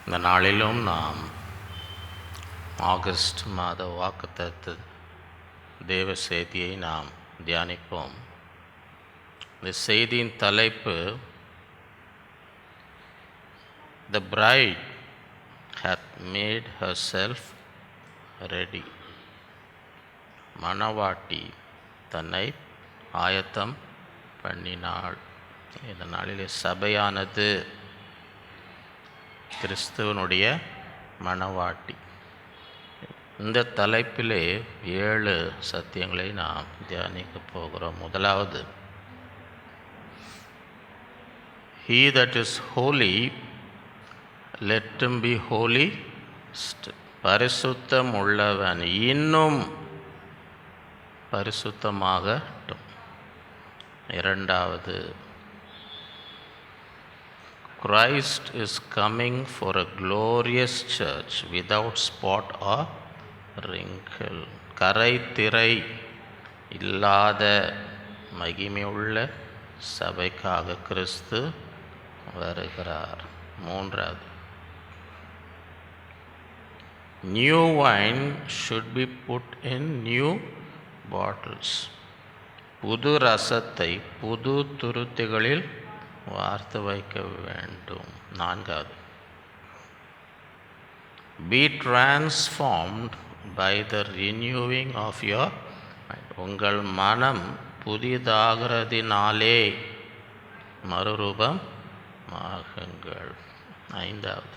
இந்த நாளிலும் நாம் ஆகஸ்ட் மாத வாக்குத்தத்த தேவ செய்தியை நாம் தியானிப்போம். இந்த செய்தியின் தலைப்பு The bride hath made herself ready. மணவாட்டி தன்னை ஆயத்தம் பண்ணினாள். இந்த நாளிலே சபையானது கிறிஸ்துவனுடைய மணவாட்டி. இந்த தலைப்பிலே 7 சத்தியங்களை நாம் தியானிக்க போகிறோம். முதலாவது, He that is holy, let him be holy. பரிசுத்தம் உள்ளவன் இன்னும் பரிசுத்தமாகட்டும். இரண்டாவது, Christ is coming for a glorious church without spot or wrinkle. கரை திரை இல்லாத மகிமையுள்ள சபைக்காக கிறிஸ்து வருகிறார். மூன்றாவது, New wine should be put in new bottles. புது ரசத்தை புது துருத்திகளில் வார்த்து வைக்க வேண்டும். நான்காவது, Be transformed by the renewing of your mind. உங்கள் மனம் புதிதாகிறதினாலே மறுரூபம் ஆகுங்கள். ஐந்தாவது,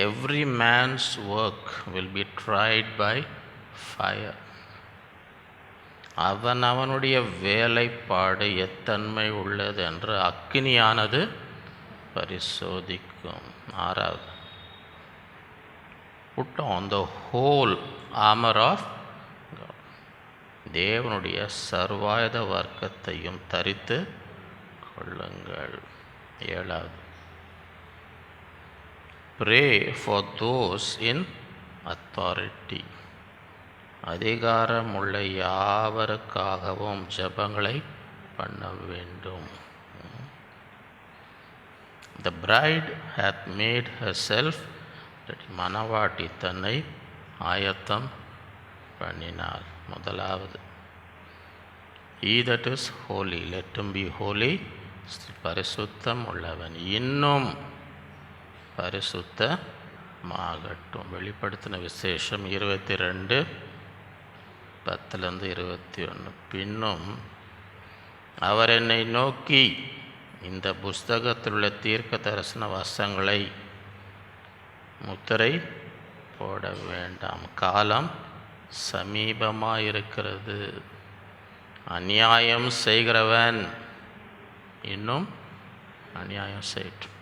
Every man's work will be tried by fire. அவனுடைய வேலைப்பாடு எத்தன்மை உள்ளது என்று அக்கினியானது பரிசோதிக்கும். ஆறாவது, Put on the whole armor of God. தேவனுடைய சர்வாயுத வர்க்கத்தையும் தரித்து கொள்ளுங்கள். ஏழாவது, Pray for those in authority. அதிகாரமுள்ள யாவருக்காகவும் ஜெபங்களை பண்ண வேண்டும். The bride hath made herself ready. மணவாட்டி தன்னை ஆயத்தம் பண்ணினாள். முதலாவது, He that is holy, let him be holy. பரிசுத்தம் உள்ளவன் இன்னும் பரிசுத்தமாகட்டும். வெளிப்படுத்தின விசேஷம் 22:10-21. பின்னும் அவர் என்னை நோக்கி, இந்த புஸ்தகத்தில் உள்ள தீர்க்க தரிசன வசனங்களை முத்திரை போட வேண்டாம், காலம் சமீபமாயிருக்கிறது. அநியாயம் செய்கிறவன் இன்னும் அநியாயம் செய்யட்டும்,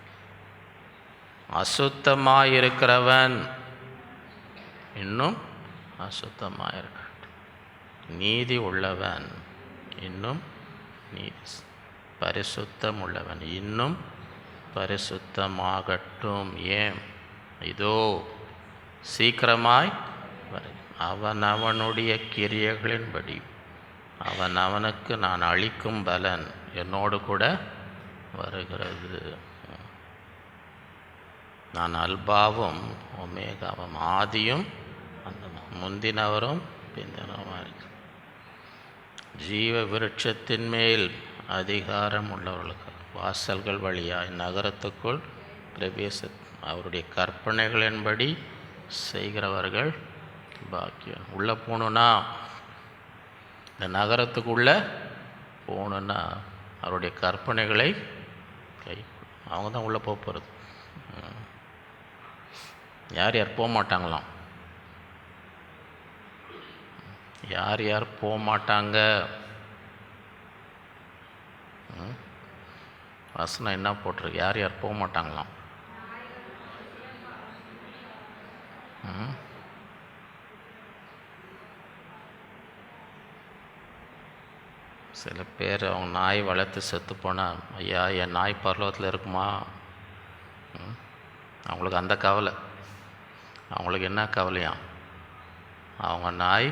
அசுத்தமாயிருக்கிறவன் இன்னும் அசுத்தமாயிருக்கட்டும், நீதி உள்ளவன் இன்னும் நீதி, பரிசுத்தம் உள்ளவன் இன்னும் பரிசுத்தமாகட்டும். ஏன்? இதோ சீக்கிரமாய் அவனவனுடைய கிரியைகளின்படி அவனவனுக்கு நான் அளிக்கும் பலன் என்னோடு கூட வருகிறது. நான் அல்பாவும் ஒமேகாவும், ஆதியும் அந்த முந்தினவரும் பிந்தினவரும் இருக்கு. ஜீவ விருட்சத்தின் மேல் அதிகாரம் உள்ளவர்களுக்கு வாசல்கள் வழியாய் நகரத்துக்குள் பிரவேச அவருடைய கற்பனைகளின்படி செய்கிறவர்கள் பாக்கியம். உள்ளே போகணுன்னா, இந்த நகரத்துக்குள்ளே போகணுன்னா அவருடைய கற்பனைகளை அவங்க தான் உள்ளே போகிறது. யார் யார் போக மாட்டாங்களாம்? யார் யார் போக மாட்டாங்க? வசனம் என்ன போட்டிருக்கு? யார் யார் போக மாட்டாங்களாம்? சில பேர் அவங்க நாய் வளர்த்து செத்து போனால், ஐயா என் நாய் பரலோகத்தில் இருக்குமா? அவங்களுக்கு அந்த கவலை. அவங்களுக்கு என்ன கவலையா? அவங்க நாய்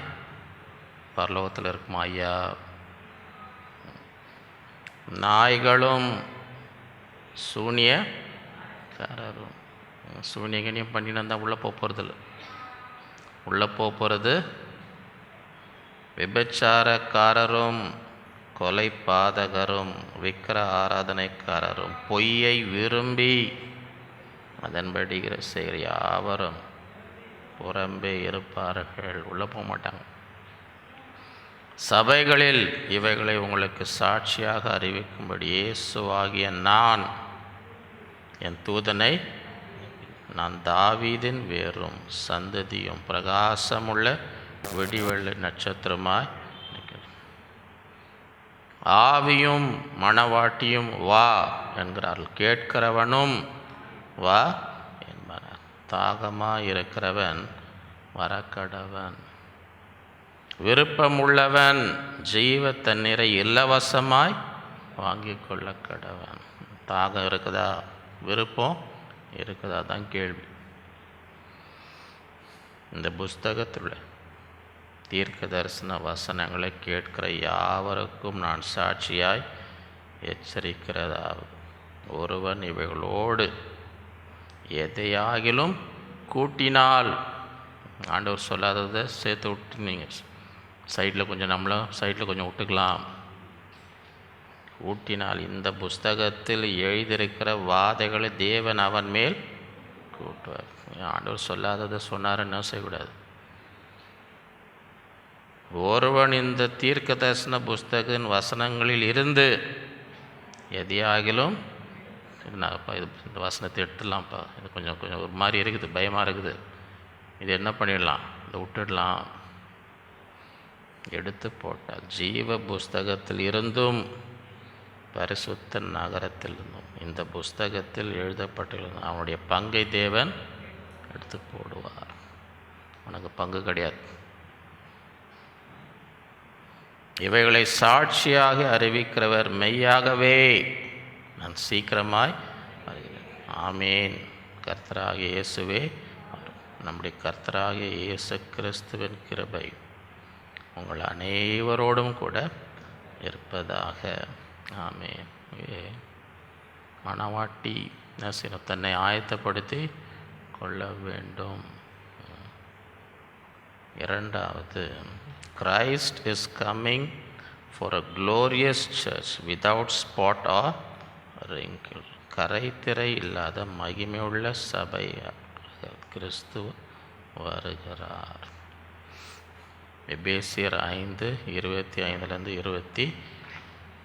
பரலோகத்தில் இருக்குமா? ஐயா, நாய்களும் சூனிய காரரும். சூனியங்கனியும் பண்ணினா தான் உள்ளே போகிறதில்ல. உள்ளே போகிறது விபச்சாரக்காரரும், கொலை பாதகரும், விக்கிர ஆராதனைக்காரரும், பொய்யை விரும்பி அதன்படி செய்கிற யாவரும் புறம்பே இருப்பார்கள். உள்ளே போக மாட்டாங்க. சபைகளில் இவைகளை உங்களுக்கு சாட்சியாக அறிவிக்கும்படி இயேசுவாகிய நான் என் தூதனை நான் தாவீதின் வேரும் சந்ததியும் பிரகாசமுள்ள வெடிவெள்ளை நட்சத்திரமாய் நிற்கிறேன். ஆவியும் மணவாட்டியும் வா என்கிறார்கள். கேட்கிறவனும் வா என்பார். தாகமாய் இருக்கிறவன் வரக்கடவன். விருப்பமுள்ளவன் ஜீவ தண்ணீரை இலவசமாய் வாங்கி கொள்ள கடவன். தாகம் இருக்குதா, விருப்பம் இருக்குதா தான் கேள்வி. இந்த புஸ்தகத்தில் தீர்க்க தரிசன வசனங்களை கேட்கிற யாவருக்கும் நான் சாட்சியாய் எச்சரிக்கிறதாவது, ஒருவன் இவைகளோடு எதையாகிலும் கூட்டினால், ஆண்டவர் சொல்லாததை சேர்த்து விட்டு நீங்கள் சைடில் கொஞ்சம் நம்மளும் சைடில் கொஞ்சம் விட்டுக்கலாம். ஊட்டினால் இந்த புஸ்தகத்தில் எழுதியிருக்கிற வாதைகளை தேவன் அவன் மேல் கூட்டுவார். ஆண்டவர் சொல்லாததை சொன்னாருன்னு செய்யக்கூடாது. ஒருவன் இந்த தீர்க்க தரிசன புஸ்தகின் வசனங்களில் இருந்து எதையாகிலும் நான்ப்பா இந்த வசனத்தை எடுத்துடலாம்ப்பா, இது கொஞ்சம் கொஞ்சம் ஒரு மாதிரி இருக்குது, பயமாக இருக்குது, இது என்ன பண்ணிடலாம், இதை விட்டுடலாம், எடுத்து போட்டால் ஜீவ புஸ்தகத்தில் இருந்தும் பரிசுத்த நகரத்தில் இருந்தும் இந்த புஸ்தகத்தில் எழுதப்பட்டிருந்த அவனுடைய பங்கை தேவன் எடுத்து போடுவார். உனக்கு பங்கு கிடையாது. இவைகளை சாட்சியாக அறிவிக்கிறவர் மெய்யாகவே நான் சீக்கிரமாய் வருகிறேன். ஆமேன். கர்த்தராகிய இயேசுவே, நம்முடைய கர்த்தராகிய இயேசு கிறிஸ்துவின் கிருபை உங்கள் அனைவரோடும் கூட இருப்பதாக. ஆமேன். மணவாட்டி தன்னை ஆயத்தப்படுத்தி கொள்ள வேண்டும். இரண்டாவது, Christ is coming for a glorious church without spot or wrinkle. கரைத்திரை இல்லாத மகிமையுள்ள சபை கிறிஸ்து வருகிறார். எபேசியர் 5:25-20.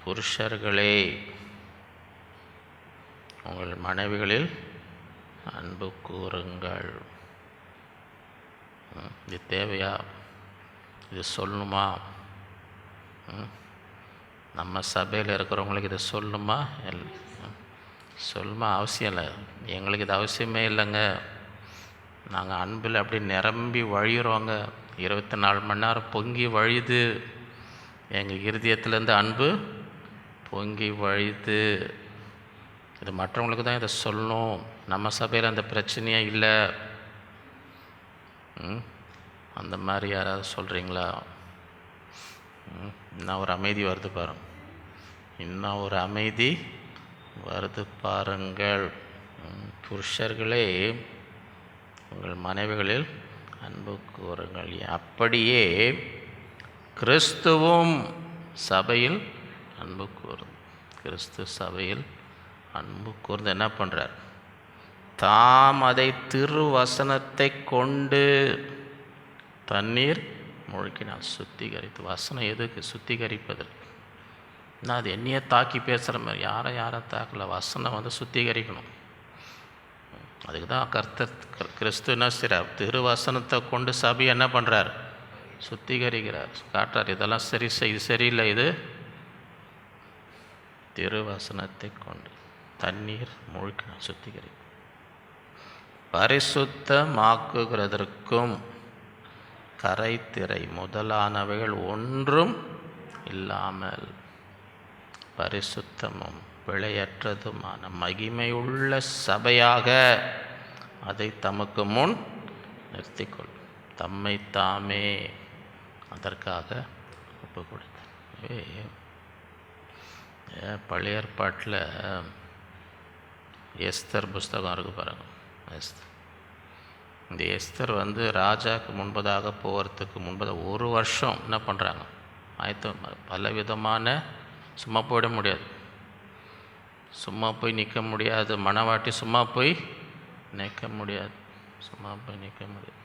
புருஷர்களே, உங்கள் மனைவிகளில் அன்பு கூறுங்கள். இது தேவையா? இது சொல்லணுமா? நம்ம சபையில் இருக்கிறவங்களுக்கு இதை சொல்லணுமா? சொல்லணுமா? அவசியம் இல்லை. எங்களுக்கு இது அவசியமே இல்லைங்க. நாங்கள் அன்பில் அப்படி நிரம்பி வழிகிறோங்க. 24 மணி நேரம் பொங்கி வழியுது. எங்கள் இருதயத்துலேருந்து அன்பு பொங்கி வழியுது. இது மற்றவங்களுக்கு தான் இதை சொல்லணும். நம்ம சபையில் அந்த பிரச்சனையே இல்லை. அந்த மாதிரி யாராவது சொல்கிறீங்களா? இன்னும் ஒரு அமைதி வருது பாருங்க. இன்னும் ஒரு அமைதி வருது பாருங்கள். புருஷர்களே, உங்கள் மனைவிகளில் அன்பு கூறுங்கள். அப்படியே கிறிஸ்துவும் சபையில் அன்பு கூறும். கிறிஸ்து சபையில் அன்பு கூர்ந்து என்ன பண்ணுறார்? தாம் அதை திருவசனத்தை கொண்டு தண்ணீர் முழுக்கினால் சுத்திகரித்து. வசனம் எதுக்கு? சுத்திகரிப்பதற்கு. நான் அது என்னையே தாக்கி பேசுகிற மாதிரி யாரை தாக்கல. வசனம் சுத்திகரிக்கணும். அதுக்கு தான் கிறிஸ்து என்ன செய்கிறார்? திருவசனத்தை கொண்டு சபையை என்ன பண்ணுறார்? சுத்திகரிக்கிறார். காட்டுறார், இதெல்லாம் சரி, இது சரியில்லை. இது திருவசனத்தை கொண்டு தண்ணீர் முழுக்கினால் சுத்திகரி பரிசுத்தமாக்குகிறதற்கும் கரைத்திரை முதலானவைகள் ஒன்றும் இல்லாமல் பரிசுத்தமும் பிழையற்றதுமான மகிமையுள்ள சபையாக அதை தமக்கு முன் நிறுத்திக்கொள். தம்மை தாமே அதற்காக ஒப்பு கொடுத்தார். பழைய ஏற்பாட்டில் எஸ்தர் புஸ்தகம் இருக்குது பாருங்கள். எஸ்தர், இந்த எஸ்தர் ராஜாவுக்கு முன்பதாக போகிறதுக்கு முன்பதாக 1 வருஷம் என்ன பண்ணுறாங்க, ஆயத்தம். பல விதமான, சும்மா போயிட முடியாது, சும்மா போய் நிற்க முடியாது. மணவாட்டி சும்மா போய் நிற்க முடியாது, சும்மா போய் நிற்க முடியாது.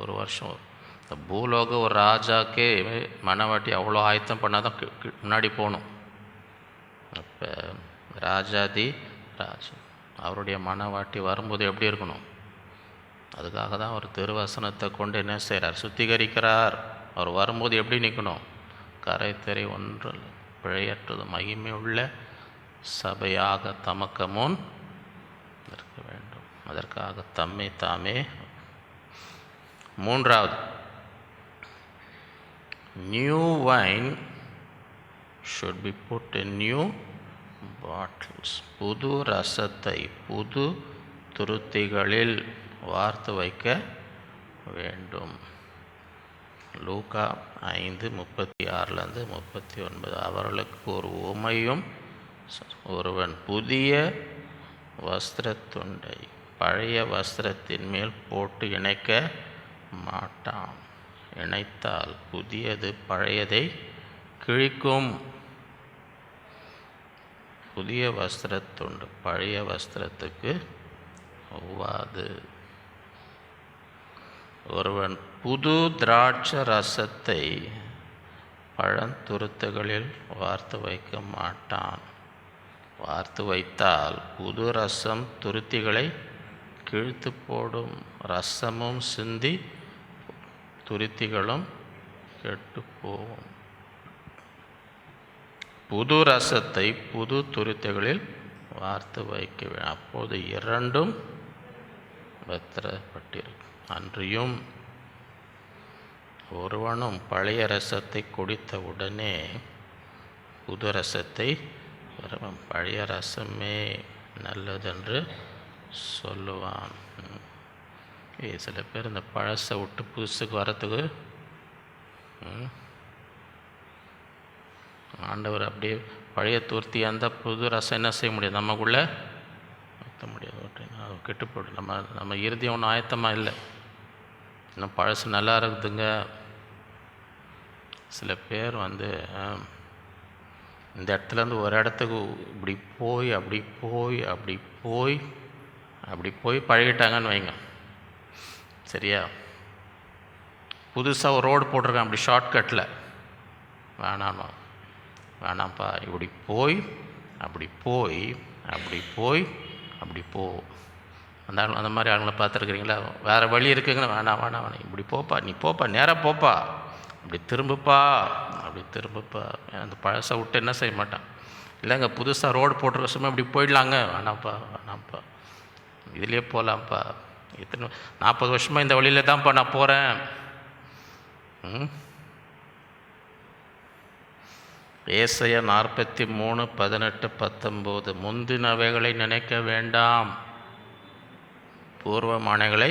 1 வருஷம். இந்த பூலோக ஒரு ராஜாக்கே மணவாட்டி அவ்வளோ ஆயத்தம் பண்ணால் தான் முன்னாடி போகணும். அப்போ ராஜாதி ராஜா அவருடைய மணவாட்டி வரும்போது எப்படி இருக்கணும்? அதுக்காக தான் அவர் திருவசனத்தை கொண்டு என்ன செய்கிறார், சுத்திகரிக்கிறார். அவர் வரும்போது எப்படி நிற்கணும்? கரை திரை ஒன்றில் பிழையற்றது மகிமை உள்ள சபையாக தமக்கு முன் இருக்க வேண்டும். அதற்காக தம்மை தாமே. 3வது, new wine should be put in new bottles. புது ரசத்தை புது துருத்திகளில் வார்த்து வைக்க வேண்டும். லூக்கா 5:36-39. அவர்களுக்கு ஒரு உமையும், ஒருவன் புதிய வஸ்திரத்துண்டை பழைய வஸ்திரத்தின் மேல் போட்டு இணைக்க மாட்டான். இணைத்தால் புதியது பழையதை கிழிக்கும். புதிய வஸ்திரத்துண்டு பழைய வஸ்திரத்துக்கு ஒவ்வாது. ஒருவன் புது திராட்சை ரசத்தை பழந்துருத்துகளில் வார்த்து வைக்க மாட்டான். வார்த்து வைத்தால் புது ரசம் துருத்திகளை கிழித்து போடும். ரசமும் சிந்தி துருத்திகளும் கெட்டு போகும். புது ரசத்தை புது துருத்திகளில் வார்த்து வைக்க வேண்டும். அப்போது இரண்டும் பத்திரப்பட்டிருக்கும். அன்றியும் ஒருவனும் பழைய ரசத்தை குடித்த உடனே புது ரசத்தை பழைய ரசமே நல்லதென்று சொல்லுவான். சில பேர் இந்த பழசை விட்டு புதுசுக்கு வரத்துக்கு ஆண்டவர் அப்படியே பழைய தூர்த்தி அந்த புது ரசம் என்ன செய்ய முடியாது, நமக்குள்ளே வைக்க முடியாது. கெட்டுப்போடு நம்ம இறுதி ஒன்றும் ஆயத்தமாக இல்லை, இன்னும் பழசு நல்லா இருக்குதுங்க. சில பேர் இந்த இடத்துலேருந்து ஒரு இடத்துக்கு இப்படி போய் அப்படி போய் அப்படி போய் அப்படி போய் பழகிட்டாங்கன்னு வைங்க, சரியா? புதுசாக ஒரு ரோடு போட்டிருக்கான் அப்படி ஷார்ட்கட்டில், வேணாம்ப்பா, இப்படி போய் அப்படி போய் அப்படி போய் அப்படி போ. அந்த மாதிரி ஆளுங்களை பார்த்துருக்குறீங்களா? வேறு வழி இருக்குங்கண்ணா, வேணாம் இப்படி போப்பா, நீ போப்பா, நேராக போப்பா, அப்படி திரும்புப்பா, அப்படி திரும்புப்பா. அந்த பழசை விட்டு என்ன செய்ய மாட்டான். இல்லைங்க புதுசாக ரோடு போட்டிருக்க சும்மா இப்படி போயிடலாங்க, வேணாம்ப்பா இதுலேயே போகலாம்ப்பா. இத்தனை 40 வருஷமாக இந்த வழியில் தான்ப்பா நான் போகிறேன். ஏசாயா 43:18-19. முந்தினவைகளை நினைக்க வேண்டாம், பூர்வமானவைகளை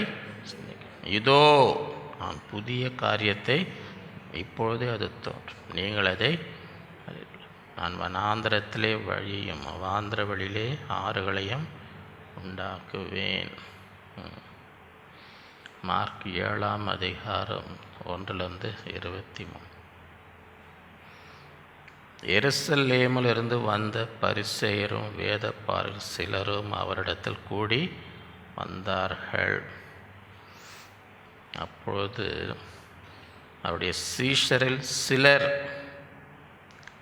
இதோ நான் புதிய காரியத்தை இப்பொழுதே அது தோன்றும், நீங்கள் அதை நான் வனாந்திரத்திலே வழியும் அவாந்திர வழியிலே ஆறுகளையும் உண்டாக்குவேன். மார்க் 7:1-23. எருசலேமிலிருந்து வந்த பரிசேயரும் வேதபாரகர் சிலரும் அவரிடத்தில் கூடி வந்தார்கள். அப்பொழுது அவருடைய சீஷரில் சிலர்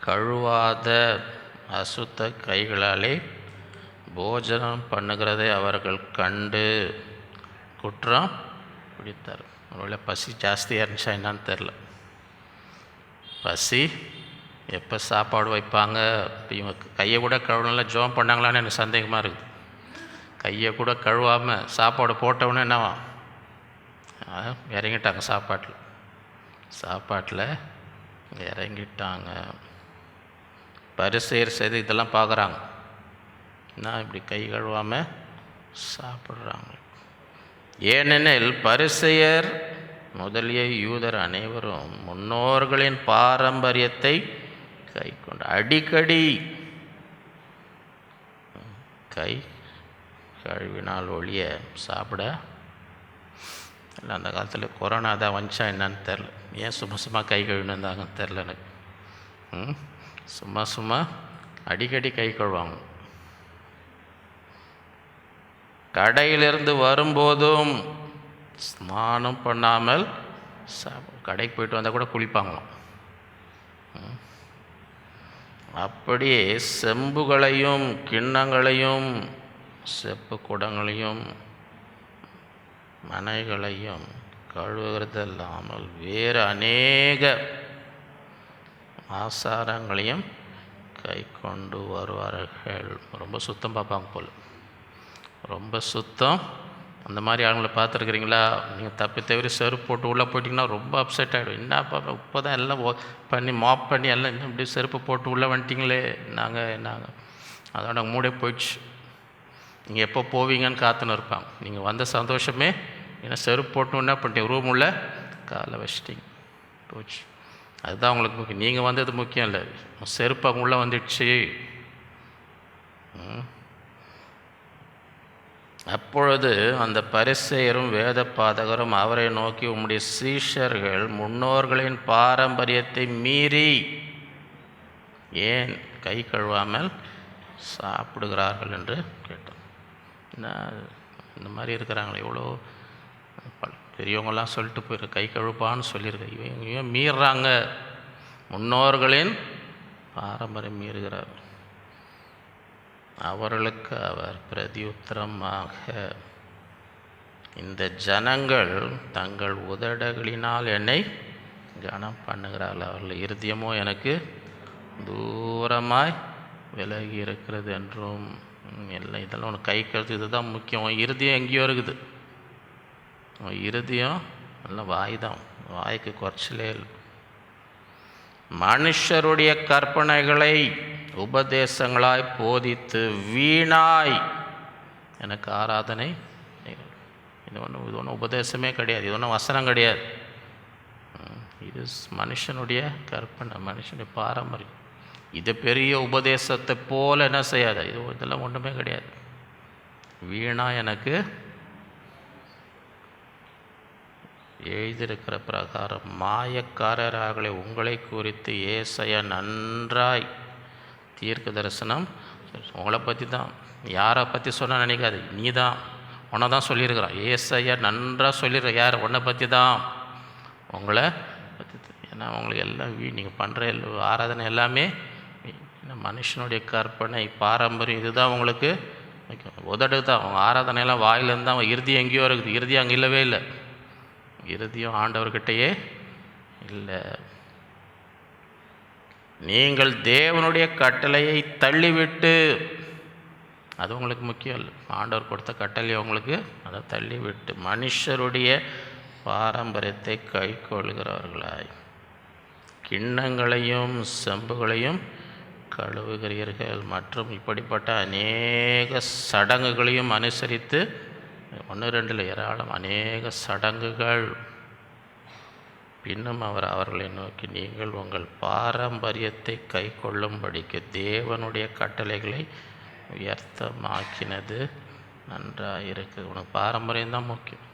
கழுவாத அசுத்த கைகளாலே போஜனம் பண்ணுகிறதை அவர்கள் கண்டு குற்றம் பிடித்தார். ஒருவேளை பசி ஜாஸ்தியாக இருந்துச்சா என்னான்னு தெரில. பசி எப்போ சாப்பாடு வைப்பாங்க, இப்போ இவங்க கையை கூட கழுவுனால ஜோம் பண்ணாங்களான்னு எனக்கு சந்தேகமாக இருக்குது. கையை கூட கழுவாமல் சாப்பாடு போட்டவுடனே என்னவா இறங்கிட்டாங்க, சாப்பாட்டில் இறங்கிட்டாங்க. பரிசேயர் செய்து இதெல்லாம் பார்க்குறாங்க, நான் இப்படி கை கழுவாமல் சாப்பிட்றாங்க. ஏனெனில் பரிசேயர் முதலிய யூதர் அனைவரும் முன்னோர்களின் பாரம்பரியத்தை கை கொண்டு அடிக்கடி கை கழுவினால் ஒழிய சாப்பிட இல்லை. அந்த காலத்தில் கொரோனா தான் வந்துச்சா என்னன்னு தெரில. ஏன் சும்மா கை கழுவினாங்கன்னு தெரில எனக்கு. சும்மா அடிக்கடி கை கழுவாங்க. கடையிலிருந்து வரும்போதும் ஸ்நானம் பண்ணாமல் கடைக்கு போயிட்டு வந்தால் கூட குளிப்பாங்களாம். அப்படியே செம்புகளையும் கிண்ணங்களையும் செப்பு குடங்களையும் மனைகளையும் கழுவுகிறதல்லாமல் வேறு அநேக ஆசாரங்களையும் கை கொண்டு வருவார்கள். ரொம்ப சுத்தம் பார்ப்பாங்க போல், ரொம்ப சுத்தம். அந்த மாதிரி ஆளுங்களை பார்த்துருக்குறீங்களா? நீங்கள் தப்பி தவிர செருப்பு போட்டு உள்ளே போட்டிங்கன்னா ரொம்ப அப்செட் ஆகிடும். என்னப்பா இப்போ தான் எல்லாம் பண்ணி மாப் பண்ணி எல்லாம் இன்னும் இப்படி செருப்பு போட்டு உள்ளே வந்துட்டிங்களே, நாங்கள் அதோட மூடே போயிடுச்சு. நீங்கள் எப்போ போவீங்கன்னு காத்துன்னு இருப்பாங்க. நீங்கள் வந்த சந்தோஷமே ஏன்னா செருப்பு போட்டு என்ன பண்ணிட்டீங்க, ரூம் உள்ள காலை வச்சிட்டிங்க, போச்சு. அதுதான் உங்களுக்கு முக்கியம். நீங்கள் வந்தது முக்கியம் இல்லை, செருப்பு அவங்க உள்ளே வந்துடுச்சு. அப்பொழுது அந்த பரிசேயரும் வேத பாதகரும் அவரை நோக்கி, உம்முடைய சீஷர்கள் முன்னோர்களின் பாரம்பரியத்தை மீறி ஏன் கை கழுவாமல் சாப்பிடுகிறார்கள் என்று கேட்டோம். இந்த மாதிரி இருக்கிறாங்களே, எவ்வளோ பெரியவங்களாம் சொல்லிட்டு போயிரு கை கழுப்பான்னு சொல்லியிருக்க, இவங்க மீறுறாங்க. முன்னோர்களின் பாரம்பரியம் மீறுகிறார். அவர்களுக்கு அவர் பிரதியுத்தரமாக, இந்த ஜனங்கள் தங்கள் உதடுகளினால் என்னை கனம் பண்ணுகிறார்கள், அவர்கள் இருதயமோ எனக்கு தூரமாய் விலகி இருக்கிறது என்றும். இல்லை, இதெல்லாம் ஒன்று கை கழுத்து, இதுதான் முக்கியம். இருதயம் எங்கேயோ இருக்குது. இருதயம் நல்ல வாய் தான், வாய்க்கு குறைச்சலே இல்லை. மனுஷருடைய கற்பனைகளை உபதேசங்களாய் போதித்து வீணாய் எனக்கு ஆராதனை. இது ஒன்றும் உபதேசமே கிடையாது, இது ஒன்றும் வசனம் கிடையாது. இது மனுஷனுடைய கற்பனை, மனுஷனுடைய பாரம்பரியம். இது பெரிய உபதேசத்தை போல் என்ன செய்யாது, இதெல்லாம் ஒன்றுமே கிடையாது. வீணா எனக்கு எழுதியிருக்கிற பிரகாரம் மாயக்காரராகலை உங்களை குறித்து ஏசாயா நன்றாய் தீர்க்க தரிசனம். உங்களை பற்றி தான், யாரை பற்றி சொன்னால் நினைக்காது, நீ தான், உன்னை தான் சொல்லியிருக்கிறான். ஏசாயா நன்றாக சொல்லியிருக்க, யார்? உன்னை பற்றி தான், உங்களை பற்றி. ஏன்னா உங்களுக்கு எல்லாம் நீங்கள் பண்ணுற ஆராதனை எல்லாமே மனுஷனுடைய கற்பனை பாரம்பரியம், இதுதான் உங்களுக்கு உதடு தான். அவங்க ஆராதனையெல்லாம் வாயிலேருந்து தான். இறுதியம் எங்கேயோ இருக்குது, இறுதியம் அங்கே இல்லவே இல்லை. இறுதியம் ஆண்டவர்கிட்டையே இல்லை. நீங்கள் தேவனுடைய கட்டளையை தள்ளிவிட்டு, அது உங்களுக்கு முக்கியம் இல்லை, ஆண்டவர் கொடுத்த கட்டளையை உங்களுக்கு அதை தள்ளிவிட்டு மனுஷருடைய பாரம்பரியத்தை கை கொள்கிறவர்களாய் கிண்ணங்களையும் செம்புகளையும் கழுவுகிறீர்கள் மற்றும் இப்படிப்பட்ட அநேக சடங்குகளையும் அனுசரித்து, 1-2 ஏராளம் அநேக சடங்குகள். பின்னும் அவர் அவர்களை நோக்கி, நீங்கள் உங்கள் பாரம்பரியத்தை கை கொள்ளும்படிக்கு தேவனுடைய கட்டளைகளை வியர்த்தமாக்கினது நன்றாக இருக்குது. உனக்கு பாரம்பரியம்தான் முக்கியம்,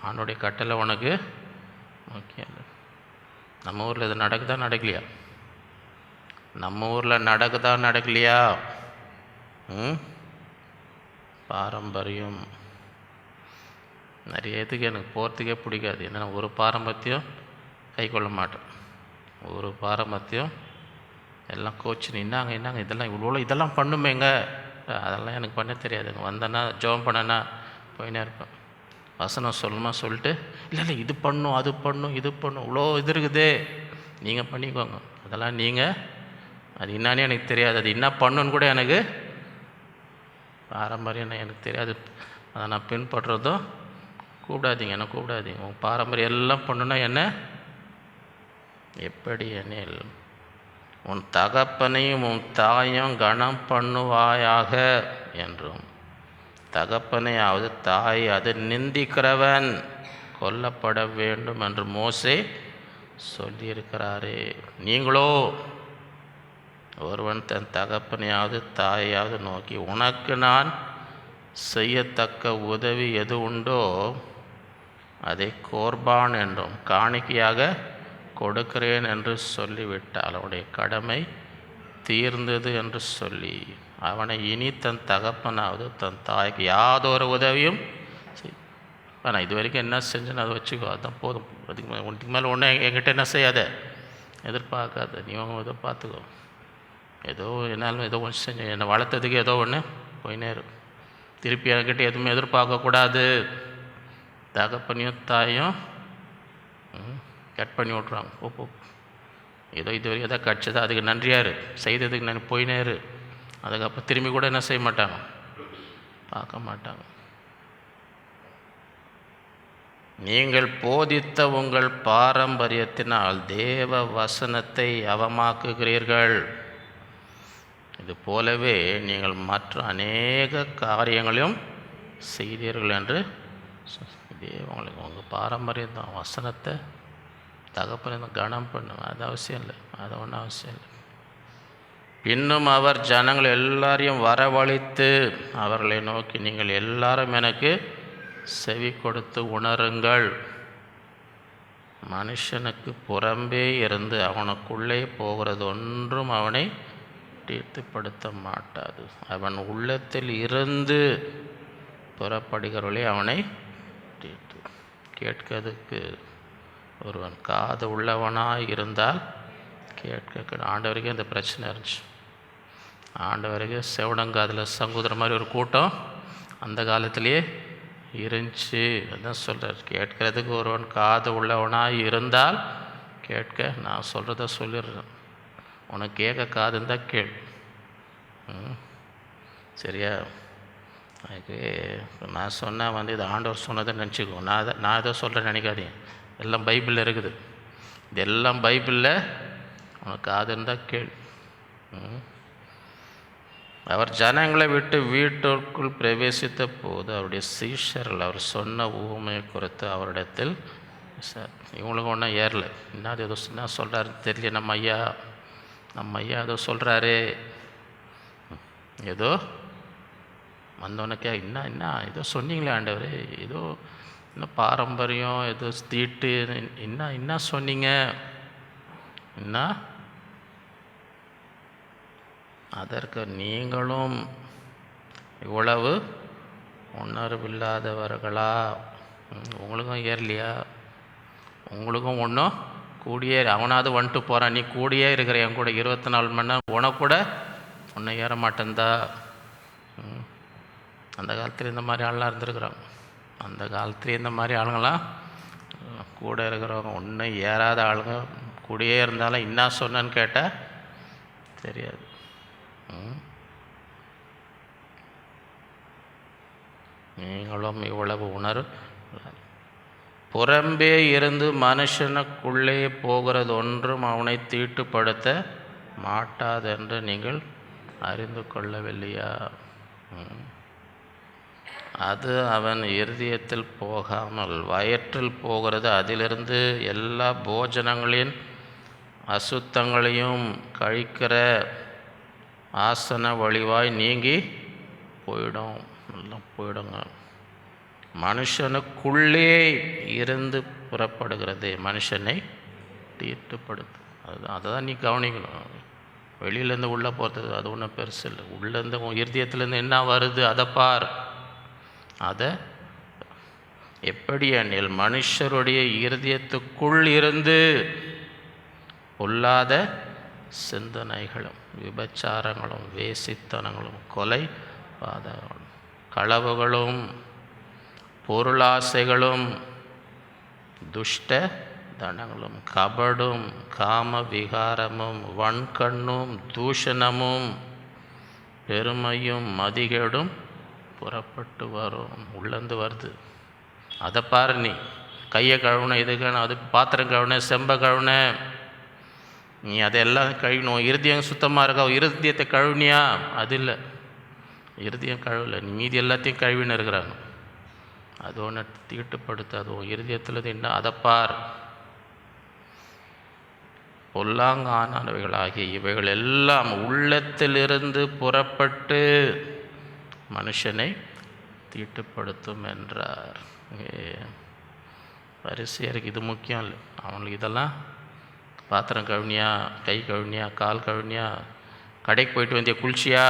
ஆணுடைய கட்டளை உனக்கு முக்கியம் இல்லை. நம்ம ஊரில் இது நடக்குதா நடக்கலையா? நம்ம ஊரில் நடக்குதா நடக்கலையா? பாரம்பரியம் நிறைய இதுக்கு எனக்கு போகிறதுக்கே பிடிக்காது. ஏன்னா ஒரு பாரம்பரியம் கை கொள்ள மாட்டேன், ஒரு பாரம்பரியம் எல்லாம் கோச்சின்னு என்னங்க இதெல்லாம் இவ்வளோ இதெல்லாம் பண்ணுமேங்க, அதெல்லாம் எனக்கு பண்ண தெரியாதுங்க. வந்தேன்னா ஜெபம் பண்ணேன்னா போயினே இருப்பேன். வசனம் சொல்லணுமா சொல்லிட்டு, இல்லை இது பண்ணும் அது பண்ணும் இது பண்ணும், இவ்வளோ இது இருக்குதே, நீங்கள் பண்ணிக்கோங்க. அதெல்லாம் நீங்கள் அது என்னானே எனக்கு தெரியாது, அது என்ன பண்ணுன்னு கூட எனக்கு பாரம்பரியம் எனக்கு தெரியாது. அதை நான் பின்பற்றுறதும் கூப்பிடாதீங்க, என்ன கூப்பிடாதீங்க. உன் பாரம்பரியம் எல்லாம் பண்ணுன்னா என்ன எப்படி எனில் உன் தகப்பனையும் உன் தாயும் கனம் பண்ணுவாயாக என்றும், தகப்பனையாவது தாய் அது நிந்திக்கிறவன் கொல்லப்பட வேண்டும் என்று மோசே சொல்லியிருக்கிறாரே. நீங்களோ ஒருவன் தன் தகப்பனையாவது தாயாவது நோக்கி, உனக்கு நான் செய்யத்தக்க உதவி எது உண்டோ அதை கோர்பான் என்றும் காணிக்கையாக கொடுக்கிறேன் என்று சொல்லிவிட்டால் அவனுடைய கடமை தீர்ந்தது என்று சொல்லி அவனை இனி தன் தகப்பனாவது தன் தாய்க்கு யாதொரு உதவியும் நான் இது வரைக்கும் என்ன செஞ்சேன்னு அதை வச்சுக்கோ, அதுதான் போதும். அதுக்கு மேலே ஒன்று என்கிட்ட என்ன செய்யாத, எதிர்பார்க்காத, நீ இதை பார்த்துக்கோ. ஏதோ என்னாலும் ஏதோ ஒன்று செஞ்சேன், என்னை வளர்த்ததுக்கு ஏதோ ஒன்று போய் நேரும். திருப்பி என்கிட்ட எதுவுமே எதிர்பார்க்கக்கூடாது. தகப்பனையும் தாயும் கட் பண்ணி விட்ருவாங்க. ஓ ஏதோ இது வரைக்கும் எதாவது கட்சிதான், அதுக்கு நன்றியாரு, செய்ததுக்கு நான் போயினேரு. அதுக்கப்புறம் திரும்பி கூட என்ன செய்ய மாட்டாங்க, பார்க்க மாட்டாங்க. நீங்கள் போதித்த உங்கள் பாரம்பரியத்தினால் தேவ வசனத்தை அவமாக்குகிறீர்கள். இது போலவே நீங்கள் மற்ற அநேக காரியங்களையும் செய்தீர்கள் என்று உங்களுக்கு உங்கள் பாரம்பரியம் தான். வசனத்தை தகப்பன் கனம் பண்ணும், அது அவசியம் இல்லை, அது ஒன்றும் அவசியம் இல்லை. இன்னும் அவர் ஜனங்கள் எல்லாரையும் வரவழைத்து அவர்களை நோக்கி, நீங்கள் எல்லாரும் எனக்கு செவி கொடுத்து உணருங்கள். மனுஷனுக்கு புறம்பே இருந்து அவனுக்குள்ளே போகிறது ஒன்றும் அவனை தீர்த்துப்படுத்த மாட்டாது. அவன் உள்ளத்தில் இருந்து புறப்படுகிறவர்களே அவனை தீர்த்து. கேட்கிறதுக்கு ஒருவன் காது உள்ளவனாய் இருந்தால் கேட்க. ஆண்டவருக்கே இந்த பிரச்சனை இருந்துச்சு. ஆண்டவருக்கு செவடங்காதில் சங்குதிர மாதிரி ஒரு கூட்டம் அந்த காலத்திலேயே இருந்துச்சு. அதான் சொல்கிறார், கேட்கறதுக்கு ஒருவன் காது உள்ளவனாக இருந்தால் கேட்க. நான் சொல்கிறத சொல்லிடுறேன், உனக்கு கேட்க காது இருந்தால் கேள். சரியா? அதுக்கு நான் சொன்னால் இது ஆண்டவர் சொன்னதை நினச்சிக்கோ. நான் எதை சொல்கிறேன்னு நினைக்காதீங்க. எல்லாம் பைபிளில் இருக்குது. இதெல்லாம் பைபிளில். உனக்கு காது இருந்தால் கேள். அவர் ஜனங்களை விட்டு வீட்டிற்குள் பிரவேசித்த போது அவருடைய சீஷர்கள் அவர் சொன்ன ஊமையை குறித்து அவரிடத்தில் இவங்களுக்கு ஒன்றும் ஏறல. என்னது ஏதோ என்ன சொல்கிறாரு தெரியல. நம்ம ஐயா ஏதோ சொல்கிறாரு. ஏதோ வந்தோன்னே என்ன ஏதோ சொன்னீங்களே ஆண்டவர், ஏதோ இன்னும் பாரம்பரியம், ஏதோ தீட்டு, என்ன சொன்னீங்க, என்ன? அதற்கு நீங்களும் இவ்வளவு உணர்வில்லாதவர்களா? உங்களுக்கும் ஏறலையா? உங்களுக்கும் ஒன்றும் கூடியே, அவனாவது வந்துட்டு போகிறான், நீ கூடியே இருக்கிற என் கூட 24 மணி நேரம், உனக்கு கூட ஒன்றும் ஏற மாட்டேன்தா. அந்த காலத்தில் இந்த மாதிரி ஆளுலாம் இருந்திருக்கிறாங்க. அந்த காலத்துலேயே இந்த மாதிரி ஆளுங்களாம் கூட இருக்கிறவங்க, ஒன்றும் ஏறாத ஆளுங்க கூடயே இருந்தாலும் என்ன சொன்னேன்னு கேட்டால் தெரியாது. நீங்களும் இவ்வளவு புறம்பே இருந்து மனுஷனுக்குள்ளே போகிறது ஒன்றும் அவனை தீட்டுப்படுத்த மாட்டாதென்று நீங்கள் அறிந்து கொள்ளவில்லையா? அது அவன் இருதயத்தில் போகாமல் வயிற்றில் போகிறது. அதிலிருந்து எல்லா போஜனங்களின் அசுத்தங்களையும் கழிக்கிற ஆசன வழிவாய் நீங்கி போயிடும். எல்லாம் போயிடுங்க. மனுஷனுக்குள்ளே இருந்து புறப்படுகிறது மனுஷனை தீட்டுப்படுத்து. அதை தான் நீ கவனிக்கணும். வெளியிலேருந்து உள்ளே போகிறது அது ஒன்றும் பெருசு இல்லை. உள்ளேருந்து இருதயத்துலேருந்து என்ன வருது அதை பார். அதை எப்படி எனில் மனுஷருடைய இருதயத்துக்குள் இருந்து பொல்லாத சிந்தனைகளும் விபச்சாரங்களும் வேசித்தனங்களும் கொலை பாதகங்களும் களவுகளும் பொருளாசைகளும் துஷ்ட தனங்களும் கபடும் காம விகாரமும் வன்கண்ணும் தூஷணமும் பெருமையும் மதிகேடும் புறப்பட்டு வரும். உள்ளேருந்து வருது. அதை பாரு. நீ கையை கழுவுன, இது கழுவுன, அது பாத்திரம் கழுவுன, செம்ப கழுவுன, நீ அதெல்லாம் கழுவினோம். இருதயம் சுத்தமாக இருக்கா? இருதயத்தை கழுவினியா? அது இல்லை, இருதயம் கழுவலை. நீ மீதி எல்லாத்தையும் கழுவின்னு இருக்கிறாங்க. அது ஒன்று தீட்டுப்படுத்து. அது இருதயத்தில் என்ன அதை பார். பொல்லாங்கானவைகளாகிய இவைகள் எல்லாம் உள்ளத்திலிருந்து புறப்பட்டு மனுஷனை தீட்டுப்படுத்தும் என்றார். பரிசேயருக்கு இது முக்கியம் இல்லை. அவங்களுக்கு இதெல்லாம் பாத்திரம் கழுவினியா, கை கழுவினியா, கால் கழுவினியா, கடைக்கு போயிட்டு வந்தியா, குளிச்சியா,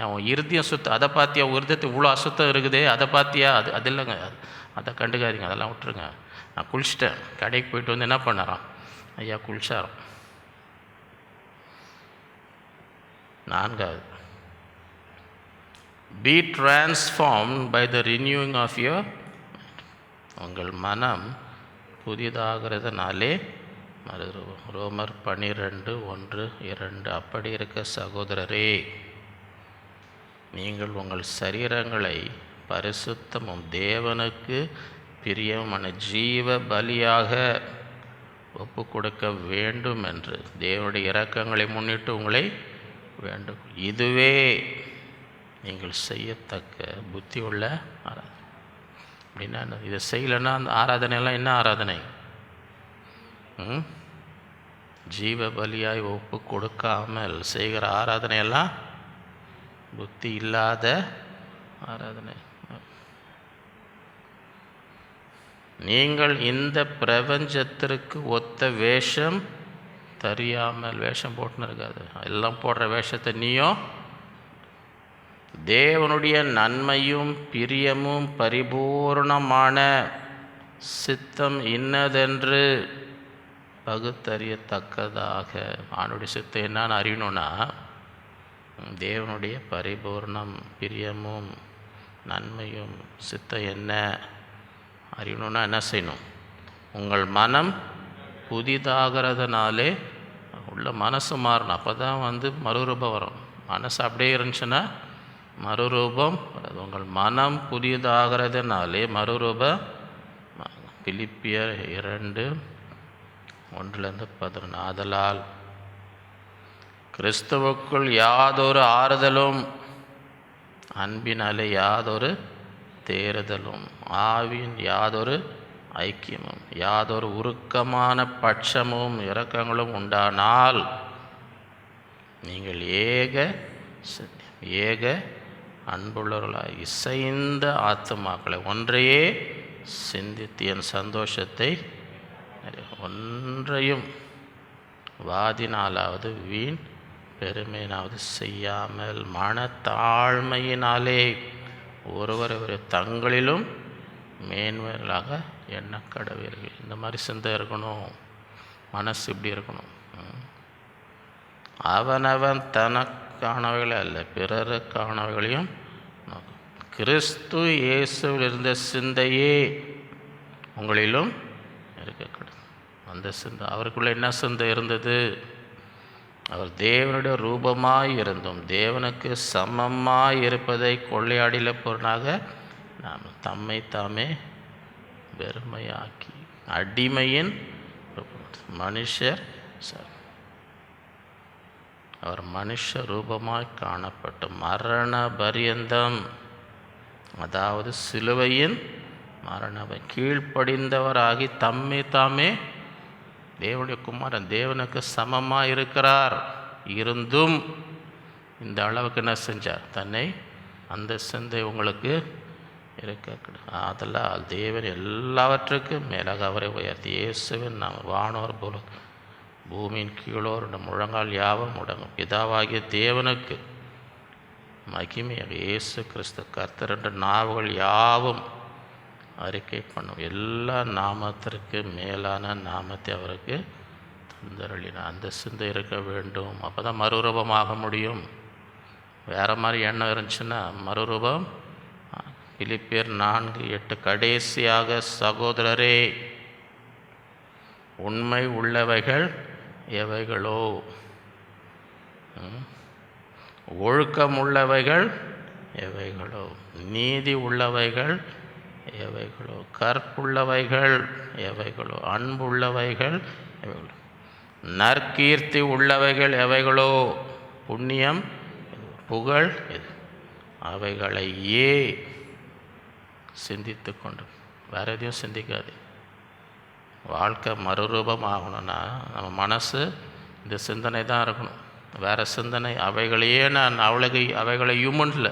அவன் இருதயம் சுத்தம், அதை பார்த்தியா, இருதயத்தை இவ்வளோ அசுத்தம் இருக்குதே, அதை பார்த்தியா, அது இல்லைங்க, அதை கண்டுக்காதீங்க, அதெல்லாம் விட்டுருங்க. நான் குளிச்சிட்டேன், கடைக்கு போயிட்டு வந்து என்ன பண்ணாராம், ஐயா குளிச்சாராம். 4வது, be transformed by the renewing of your, உங்கள் மனம் புதிதாகிறதுனாலே மறுரூபம். ரோமர் 12:1-2. அப்படி இருக்க சகோதரரே, நீங்கள் உங்கள் சரீரங்களை பரிசுத்தமும் தேவனுக்கு பிரியமான ஜீவ பலியாக ஒப்பு கொடுக்க வேண்டும் என்று தேவனுடைய இரக்கங்களை முன்னிட்டு உங்களை வேண்டும். இதுவே நீங்கள் செய்யத்தக்க புத்தி உள்ள ஆராதனை. அப்படின்னா இதை செய்யலைன்னா அந்த ஆராதனையெல்லாம் என்ன ஆராதனை? ஜீவ பலியாய் ஒப்பு கொடுக்காமல் செய்கிற ஆராதனையெல்லாம் புத்தி இல்லாத ஆராதனை. நீங்கள் இந்த பிரபஞ்சத்திற்கு ஒத்த வேஷம் தெரியாமல், வேஷம் போட்டுன்னு இருக்காது, எல்லாம் போடுற வேஷத்தை நீயும் தேவனுடைய நன்மையும் பிரியமும் பரிபூர்ணமான சித்தம் இன்னதென்று பகுத்தறியத்தக்கதாக. ஆணுடைய சித்தம் என்னான்னு அறியணும்னா தேவனுடைய பரிபூர்ணம் பிரியமும் நன்மையும் சித்தம் என்ன அறியணும்னா என்ன செய்யணும்? உங்கள் மனம் புதிதாகிறதுனாலே உள்ள மனசு மாறணும். அப்போ தான் மறுரூபம் வரும். மனசு அப்படியே இருந்துச்சுன்னா மறுரூபம் வராது. உங்கள் மனம் புதிதாகிறதுனாலே மறுரூபம். பிலிப்பியர் 2:1-11. ஆதலால் கிறிஸ்துவுக்குள் யாதொரு ஆறுதலும், அன்பினாலே யாதொரு தேறுதலும், ஆவியின் யாதொரு ஐக்கியமும், யாதொரு உருக்கமான பட்சமும் இரக்கங்களும் உண்டானால் நீங்கள் ஏக அன்புள்ளவர்களாய் இசைந்த ஆத்துமாக்களை ஒன்றையே சிந்தித்து என் சந்தோஷத்தை ஒன்றையும் வாதினாலாவது வீண் பெருமையினாவது செய்யாமல் மனத்தாழ்மையினாலே ஒருவர் தங்களிலும் மேன்மைகளாக எண்ணக்கடவீர்கள். இந்த மாதிரி சிந்தை இருக்கணும். மனசு இப்படி இருக்கணும். அவனவன் தனக்கானவைகளை அல்ல பிறருக்கானவைகளையும் கிறிஸ்து இயேசுவில் இருந்த சிந்தையே உங்களிலும் இருக்கக்கூடாது. அந்த சிந்தை அவருக்குள்ள என்ன சிந்தை இருந்தது? அவர் தேவனுடைய ரூபமாய் இருந்தும் தேவனுக்கு சமமாய் இருப்பதை கொள்ளையாடில பொருளாக நாம் தம்மை தாமே வெறுமையாக்கி அடிமையின் மனுஷர் அவர் மனுஷ ரூபமாய் காணப்பட்டு மரண பரியந்தம், அதாவது சிலுவையின் மரணவை கீழ்ப்படிந்தவராகி தம்மை தாமே தேவனுடைய குமாரன் தேவனுக்கு சமமாக இருக்கிறார். இருந்தும் இந்த அளவுக்கு என்ன செஞ்சார்? தன்னை அந்த சிந்தை உங்களுக்கு இருக்க. அதெல்லாம் தேவன் எல்லாவற்றுக்கும் மேலாக அவரை உயர்த்தி இயேசுவின் நாம் வானோர் போல பூமியின் கீழோர் முழங்கால் யாவும் முடங்கும் பிதாவாகிய தேவனுக்கு மகிமையாக இயேசு கிறிஸ்து கர்த்தர் என்ற நாவுகள் யாவும் அறிக்கை பண்ணும். எல்லா நாமத்திற்கு மேலான நாமத்தை அவருக்கு தந்தருளின. அந்த சிந்தை இருக்க வேண்டும். அப்போ தான் மறுரூபமாக முடியும். வேறு மாதிரி எண்ணம் இருந்துச்சுன்னா மறுரூபம். பிலிப்பியர் 4:8. கடைசியாக சகோதரரே, உண்மை உள்ளவைகள் எவைகளோ, ஒழுக்கம் உள்ளவைகள் எவைகளோ, நீதி உள்ளவைகள் எவைகளோ, கற்புள்ளவைகள் எவைகளோ, அன்புள்ளவைகள் எவைகளோ, நற்கீர்த்தி உள்ளவைகள் எவைகளோ, புண்ணியம் புகழ் அவைகளையே சிந்தித்து கொண்டு வேறு எதையும் சிந்திக்காது. வாழ்க்கை மறுரூபம் ஆகணும்னா நம்ம மனசு இந்த சிந்தனை தான் இருக்கணும். வேறு சிந்தனை அவைகளையே நான் அவைகளை ஹியூமன்ஸில்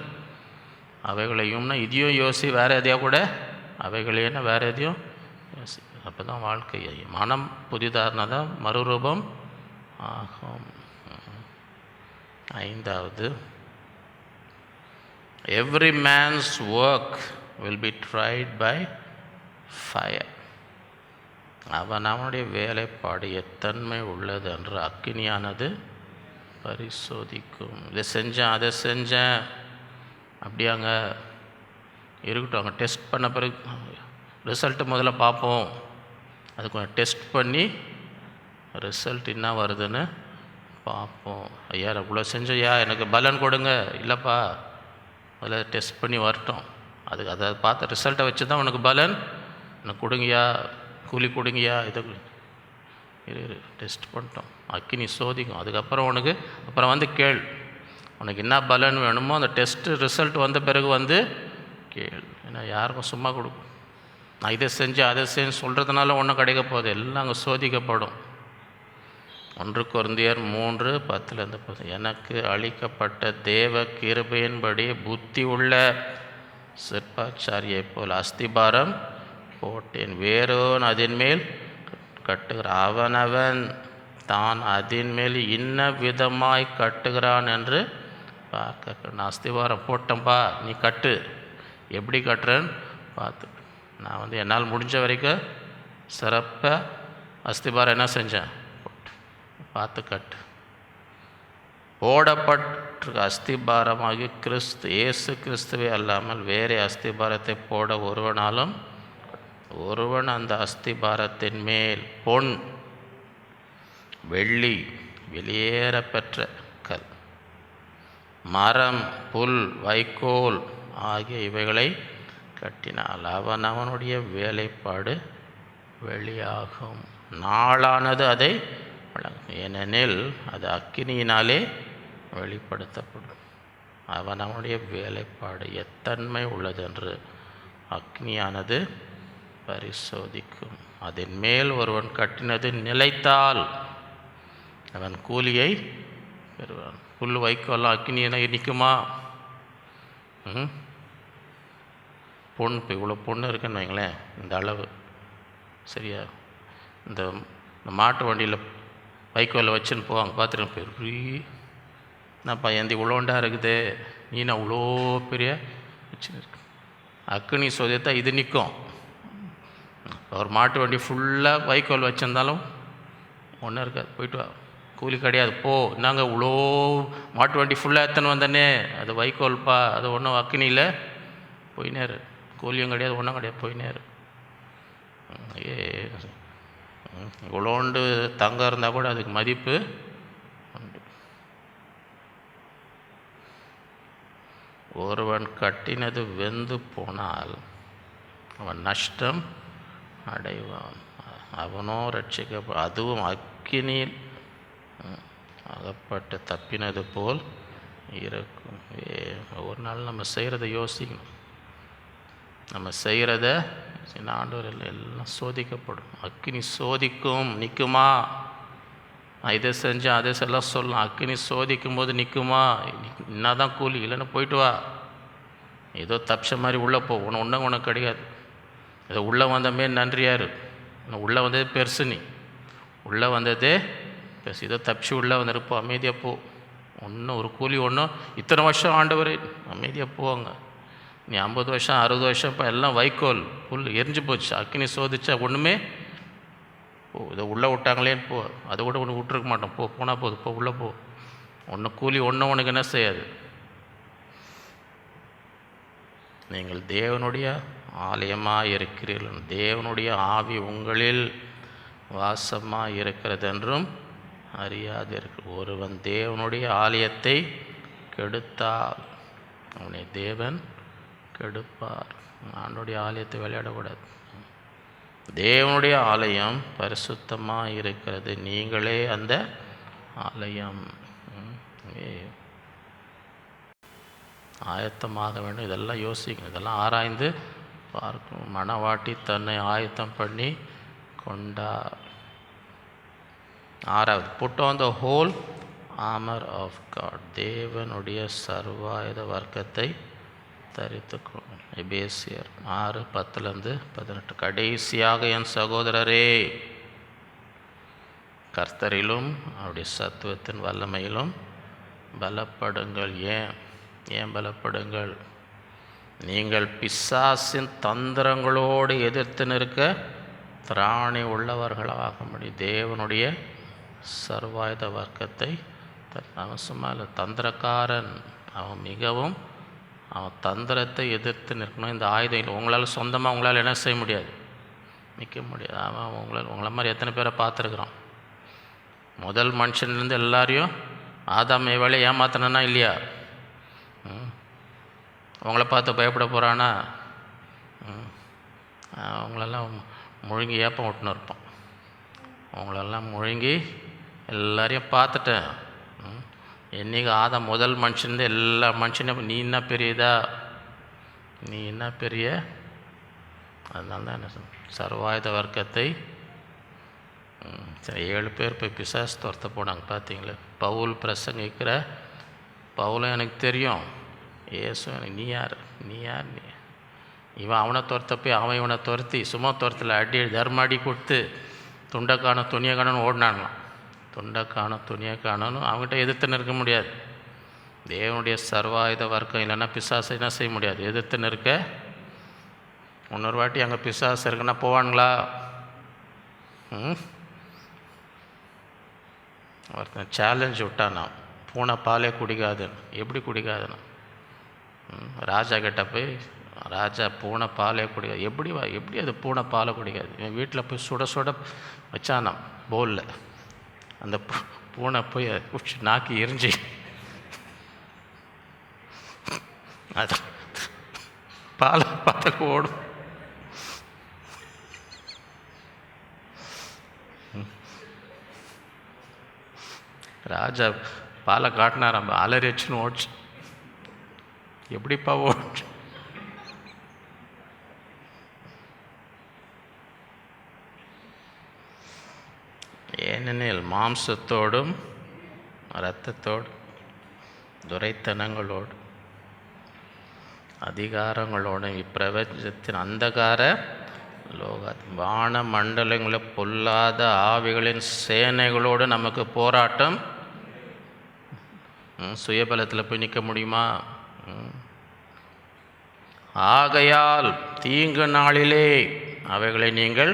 அவைகளையும்னா இதையும் யோசி, வேறு எதையோ கூட அவைகளேன்னா வேறு எதையும் யோசி. அப்போ தான் வாழ்க்கை. மனம் புதிதாருனா தான் மறுரூபம் ஆகும். 5வது, every man's work will be tried by fire. அவனுடைய வேலைப்பாடு எத்தன்மை உள்ளது என்று அக்கினியானது பரிசோதிக்கும். இதை செஞ்சேன், அதை செஞ்சேன், அப்படியாங்க இருக்கட்டும், அங்கே டெஸ்ட் பண்ண பிறகு ரிசல்ட்டு முதல்ல பார்ப்போம். அது கொஞ்சம் டெஸ்ட் பண்ணி ரிசல்ட் என்ன வருதுன்னு பார்ப்போம். ஐயா இவ்வளோ செஞ்சையா, எனக்கு பலன் கொடுங்க. இல்லைப்பா, அதில் டெஸ்ட் பண்ணி வரட்டும். அதுக்கு அதை பார்த்த ரிசல்ட்டை வச்சு தான் உனக்கு பலன் எனக்கு கொடுங்கயா, கூலி கொடுங்கயா. இதை டெஸ்ட் பண்ணிட்டோம், அக்கினி சோதிக்கும். அதுக்கப்புறம் உனக்கு அப்புறம் வந்து கேள், உனக்கு என்ன பலன் வேணுமோ அந்த டெஸ்ட்டு ரிசல்ட் வந்த பிறகு வந்து கேள். ஏன்னா யாருக்கும் சும்மா கொடுக்கும். நான் இதை செஞ்சேன் அதை செஞ்சு சொல்கிறதுனால ஒன்றும் கிடைக்க போகுது, எல்லாம் அங்கே சோதிக்கப்படும். 1 கொரிந்தியர் 3:10 எனக்கு அளிக்கப்பட்ட தேவ கிருபையின்படி புத்தி உள்ள சிற்பாச்சாரியை போல் அஸ்திபாரம் போட்டேன். வேறோன் அதன் மேல் கட்டுகிறான், அவனவன் தான் அதன் மேல் இன்ன விதமாய் கட்டுகிறான் என்று பார்க்க. நான் அஸ்திபாரம் போட்டேன்ப்பா, நீ கட்டு. எப்படி கட்டுறேன்னு பார்த்து நான் வந்து என்னால் முடிஞ்ச வரைக்கும் சிறப்பாக அஸ்திபாரம் என்ன செஞ்சேன், பார்த்து கட்டு. போடப்பட்ட அஸ்திபாரமாகி இயேசு கிறிஸ்துவே அல்லாமல் வேறே அஸ்திபாரத்தை போட ஒருவனாலும் ஒருவன் அந்த அஸ்திபாரத்தின் மேல் பொன் வெள்ளி வெளியேற பெற்ற கல் மரம் புல் வைக்கோல் ஆகிய இவைகளை கட்டினால் அவனுடைய வேலைப்பாடு வெளியாகும். நாளானது அதை வழங்கும், ஏனெனில் அது அக்கினியினாலே வெளிப்படுத்தப்படும். அவனுடைய வேலைப்பாடு எத்தன்மை உள்ளது என்று அக்னியானது பரிசோதிக்கும். அதன் மேல் ஒருவன் கட்டினது நிலைத்தால் அவன் கூலியை பெறுவான். புல் வைக்கோலாம் அக்னியை நிற்குமா? பொண்ணு இப்போ இவ்வளோ பொண்ணு இருக்குன்னு வைங்களேன், இந்த அளவு சரியா, இந்த மாட்டு வண்டியில் வைக்கோலில் வச்சுன்னு போவாங்க, பார்த்துருக்கேன். பெரிய என்னப்பா எந்த இவ்வளோண்டா இருக்குது, நீ நான் இவ்வளோ பெரிய வச்சுன்னு இருக்கு. அக்னி சோதித்தா இது நிற்கும். ஒரு மாட்டு வண்டி ஃபுல்லாக வைக்கோல் வச்சுருந்தாலும் ஒன்றும் இருக்காது, போயிட்டு வா, கூலி கிடையாது, போ. நாங்கள் இவ்வளோ மாட்டு வண்டி ஃபுல்லாக எத்தனை வந்தனே, அது வைக்கோல்ப்பா, அது ஒன்றும் அக்னியில் போயினேரு, கூலியும் கிடையாது, ஒன்றும் கிடையாது, போயினேரு. இவ்வளோண்டு தங்கம் இருந்தால் கூட அதுக்கு மதிப்பு உண்டு. ஒருவன் கட்டினது வெந்து போனால் அவன் நஷ்டம் அடைவான், அவனோ ரட்சிக்க அதுவும் அக்கினியில் அகப்பட்டு தப்பினது போல் இருக்கும். ஒரு நாள் நம்ம செய்கிறத யோசிக்கணும். நம்ம செய்கிறத ஆண்டவர் எல்லாம் சோதிக்கப்படும், அக்கினி சோதிக்கும். நிற்குமா? நான் இதை செஞ்சேன் அதை எல்லாம் சொல்லலாம். அக்கினி சோதிக்கும் போது நிற்குமா? என்ன தான் கூலி, இல்லைன்னா போயிட்டு வா, ஏதோ தப்பிச்ச மாதிரி உள்ளே போ, ஒன்றும் உனக்கு கிடையாது. ஏதோ உள்ளே வந்தமே நன்றியாரு, உள்ளே வந்ததே பெருசு, நீ உள்ளே வந்ததே பெருசு, ஏதோ தப்பிச்சு உள்ளே வந்துருப்போம், அமைதியாக போ. ஒன்றும் ஒரு கூலி ஒன்றும் இத்தனை வருஷம் ஆண்டவர், அமைதியாக போவாங்க. நீ 50 வருஷம் 60 வருஷம் இப்போ எல்லாம் வைக்கோல் புல் எரிஞ்சு போச்சு, அக்கினி சோதிச்சா ஒன்றுமே போ. இதை உள்ளே விட்டாங்களேன்னு போ, அதை கூட ஒன்று விட்டுருக்க மாட்டோம், போ, போனால் போதும், போ, உள்ளே போ. ஒன்றும் கூலி ஒன்றும் உனக்கு என்ன செய்யாது. நீங்கள் தேவனுடைய ஆலயமாக இருக்கிறீர்கள், தேவனுடைய ஆவி உங்களில் வாசமாக இருக்கிறது என்றும் அறியாதீர்கள். ஒருவன் தேவனுடைய ஆலயத்தை கெடுத்தால் அவனை தேவன் கெடுப்பார். ஆண்டோடைய ஆலயத்தை விளையாடக்கூடாது. தேவனுடைய ஆலயம் பரிசுத்தமாக இருக்கிறது, நீங்களே அந்த ஆலயம். ஆயத்தமாக வேண்டும், இதெல்லாம் யோசிக்கணும், இதெல்லாம் ஆராய்ந்து பார்க்கணும். மணவாட்டி தன்னை ஆயத்தம் பண்ணி கொண்டார். 6வது, put on the whole armour of God, தேவனுடைய சர்வாயுத வர்க்கத்தை தரித்துக்கொள்ளும். எபேசியர் 6:10-18. கடைசியாக என் சகோதரரே, கர்த்தரிலும் அவருடைய சத்துவத்தின் வல்லமையிலும் பலப்படுங்கள். ஏன் பலப்படுங்கள்? நீங்கள் பிசாசின் தந்திரங்களோடு எதிர்த்து நிற்க திராணி உள்ளவர்களாகும்படி தேவனுடைய சர்வாயுத வர்க்கத்தை. அவன் சும்மா இல்லை, தந்திரக்காரன். அவன் தந்திரத்தை எதிர்த்து நிற்கணும். இந்த ஆயுதம் இல்லை. உங்களால் சொந்தமாக உங்களால் என்ன செய்ய முடியாது, நிற்க முடியாது. அவன் உங்களை மாதிரி எத்தனை பேரை பார்த்துருக்குறான். முதல் மனுஷன்லேருந்து எல்லாரையும் ஆதாம் ஏவாளை ஏமாத்தினா இல்லையா? அவங்கள பார்த்து பயப்பட போகிறானா? அவங்களெல்லாம் முழுங்கி ஏப்பம் விட்டுன்னு இருப்பான். அவங்களெல்லாம் முழுங்கி எல்லாரையும் பார்த்துட்டேன். என்றைக்கு ஆதாம் முதல் மனுஷன் எல்லா மனுஷனையும் நீ என்ன பெரியதா, நீ என்ன பெரிய. அதனால தான் என்ன சர்வாயுத வர்க்கத்தை. சரி, 7 பேர் போய் பிசாசு துரத்த போனாங்க பார்த்தீங்களே. பவுல் பிரசங்கிக்கிற பவுலும் எனக்கு தெரியும், ஏசு எனக்கு நீ யார் இவன் அவனை துரத்த போய் அவன் இவனை துரத்தி சும்மா துரத்தில் அடி தர்மாடி கொடுத்து துண்டைக்கான துணியை காணன்னு ஓடினாங்களாம். துண்டைக்கான துணியை காணணும் அவங்ககிட்ட எதிர்த்து நிற்க முடியாது. தேவனுடைய சர்வாயுத வர்க்கம் இல்லைன்னா பிசாசை என்ன செய்ய முடியாது, எதிர்த்து நிற்க. இன்னொரு வாட்டி அங்கே பிசாசு இருக்குன்னா போவானுங்களா? ஒருத்தன் சேலஞ்சு விட்டானா, பூனை பாலே குடிக்காதுன்னு. எப்படி குடிக்காதுன்னு ராஜா கிட்ட போய், ராஜா பூனை பாலே குடிக்காது. எப்படி அது பூனை பாலை குடிக்காது? என் வீட்டில் போய் சுட சுட வச்சானாம் போலில். அந்த பூனை போய் குடிச்சு நாக்கி எரிஞ்சு அது பாலை பார்த்துக்கு ஓடும். ராஜா பாலை காட்டினாராம், அலறி வச்சுன்னு ஓடிச்சு. எப்படிப்பா ஓடிச்சு? ஏனெனில் மாம்சத்தோடும் இரத்தத்தோடு துரைத்தனங்களோடு அதிகாரங்களோடும் இப்பிரபஞ்சத்தின் அந்தகார வான மண்டலங்களில் பொல்லாத ஆவிகளின் சேனைகளோடு நமக்கு போராட்டம். சுயபலத்தில் போய் நிற்க முடியுமா? ஆகையால் தீங்கு நாளிலே அவைகளை நீங்கள்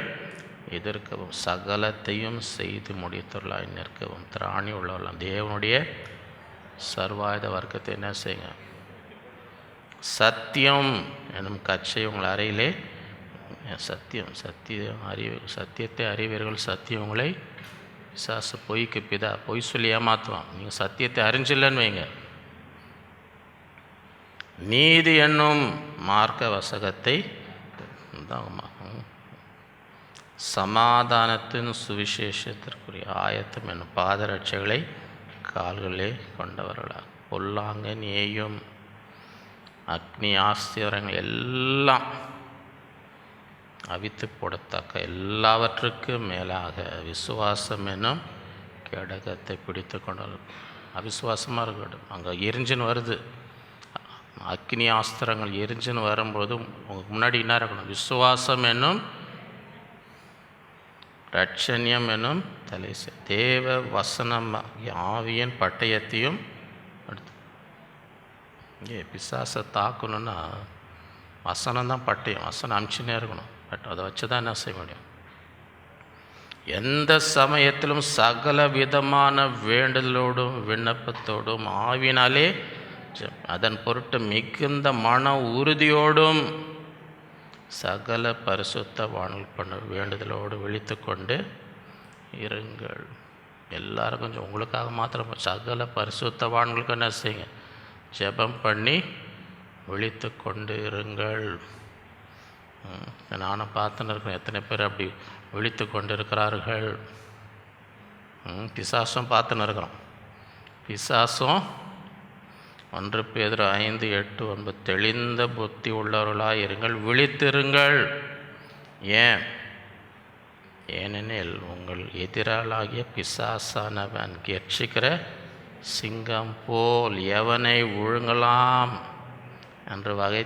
எதிர்க்கவும் சகலத்தையும் செய்து முடித்துள்ளாய் நிற்கவும் திராணி உள்ளவர்களாம். தேவனுடைய சர்வாயுத வர்க்கத்தை என்ன செய்யுங்க? சத்தியம் என்னும் கச்சை உங்கள் அறையிலே சத்தியத்தை அறிவீர்கள். சத்தியம் உங்களை பிசாசு பொய்க்கு பிதா, பொய் சொல்லி ஏமாற்றுவான். நீங்கள் சத்தியத்தை அறிஞ்சில்லைன்னு வைங்க. நீதி என்னும் மார்க்க வசகத்தை சமாதானத்தின் சுவிசேஷத்திற்குரிய ஆயத்தம் என்னும் பாதரட்சைகளை கால்களே கொண்டவர்களாக பொல்லாங்கன் ஏயும் அக்னி ஆஸ்திரங்கள் எல்லாம் அவித்து போடத்தக்க எல்லாவற்றுக்கும் மேலாக விசுவாசம் என்னும் கேடகத்தை பிடித்து கொண்டாலும் அவிசுவாசமாக இருக்கட்டும். அங்கே எரிஞ்சுன்னு வருது, அக்னி ஆஸ்திரங்கள் எரிஞ்சுன்னு வரும்போது உங்களுக்கு முன்னாடி என்ன இருக்கணும்? விசுவாசம் என்னும் ரட்சண்யம் என்னும் தலை தேவ வசனம் ஆவியின் பட்டயத்தையும் எடுத்து. பிசாசை தாக்கணுன்னா வசனம் தான் பட்டயம். வசனம் அமிச்சுன்னே இருக்கணும். பட் அதை வச்சு தான் என்ன செய்ய முடியும்? எந்த சமயத்திலும் சகல விதமான வேண்டுதலோடும் விண்ணப்பத்தோடும் ஆவினாலே அதன் பொருட்டு மிகுந்த மன உறுதியோடும் சகல பரிசுத்தவான்கள் பண்ண வேண்டுதலோடு விழித்து கொண்டு இருங்கள். எல்லாரும் கொஞ்சம் உங்களுக்காக மாத்திரம் சகல பரிசுத்தவான்களுக்கு என்ன செய்யுங்க? ஜெபம் பண்ணி விழித்து கொண்டு இருங்கள். நானும் பார்த்துன்னு இருக்கேன், எத்தனை பேர் அப்படி விழித்து கொண்டு இருக்கிறார்கள். பிசாசும் பார்த்துன்னு இருக்கிறோம். பிசாசும் 1 பேதுரு 5:8-9 தெளிந்த புத்தி உள்ளவர்களாக இருங்கள், விழித்திருங்கள். ஏனெனில் உங்கள் எதிராளாகிய பிசாசானவன் கெர்ச்சிக்கிற சிங்கம் போல் எவனை விழுங்கலாம் என்ற வகை